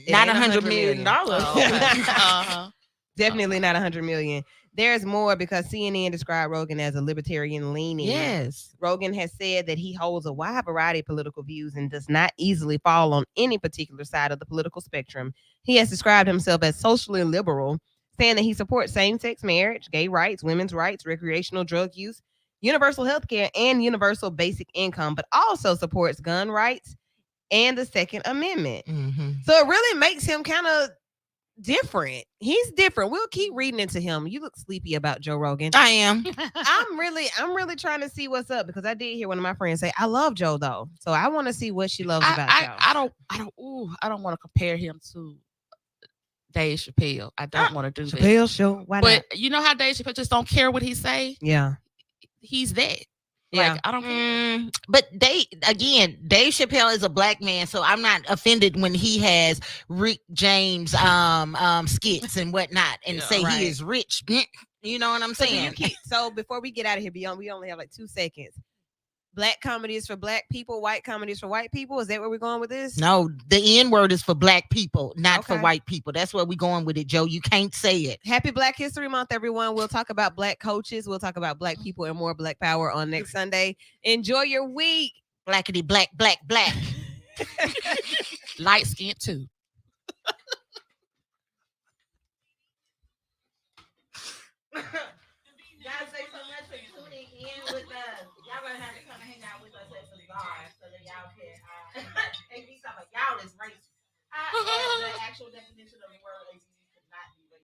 Not ain't $100 million. Oh, okay. Uh-huh. Definitely not $100 million. There's more because CNN described Rogan as a libertarian leaning. Yes. Rogan has said that he holds a wide variety of political views and does not easily fall on any particular side of the political spectrum. He has described himself as socially liberal, saying that he supports same-sex marriage, gay rights, women's rights, recreational drug use, universal health care, and universal basic income, but also supports gun rights and the Second Amendment. Mm-hmm. So it really makes him kind of different. He's different. We'll keep reading into him. You look sleepy about Joe Rogan. I am. I'm really trying to see what's up because I did hear one of my friends say, I love Joe though. So I want to see what she loves about Joe. I don't want to compare him to Dave Chappelle. I don't want to do that. Chappelle show. Why not? But you know how Dave Chappelle just don't care what he say? Yeah. He's that. Yeah. Like, I don't care. But Dave Chappelle is a black man, so I'm not offended when he has Rick James skits and whatnot and say right. he is rich. You know what I'm So, saying? so before we get out of here, we only have like 2 seconds. Black comedy is for black people, white comedy is for white people. Is that where we're going with this? No, the N word is for black people, not for Okay. white people. That's where we're going with it, Joe. You can't say it. Happy Black History Month, everyone. We'll talk about black coaches. We'll talk about black people and more black power on next Sunday. Enjoy your week. Blackity black, black, black. Light skin too. Guys, thanks so much for tuning in with us. Y'all gonna have to come hang out with us at the bar so that y'all can. Y'all is racist. The actual definition of the word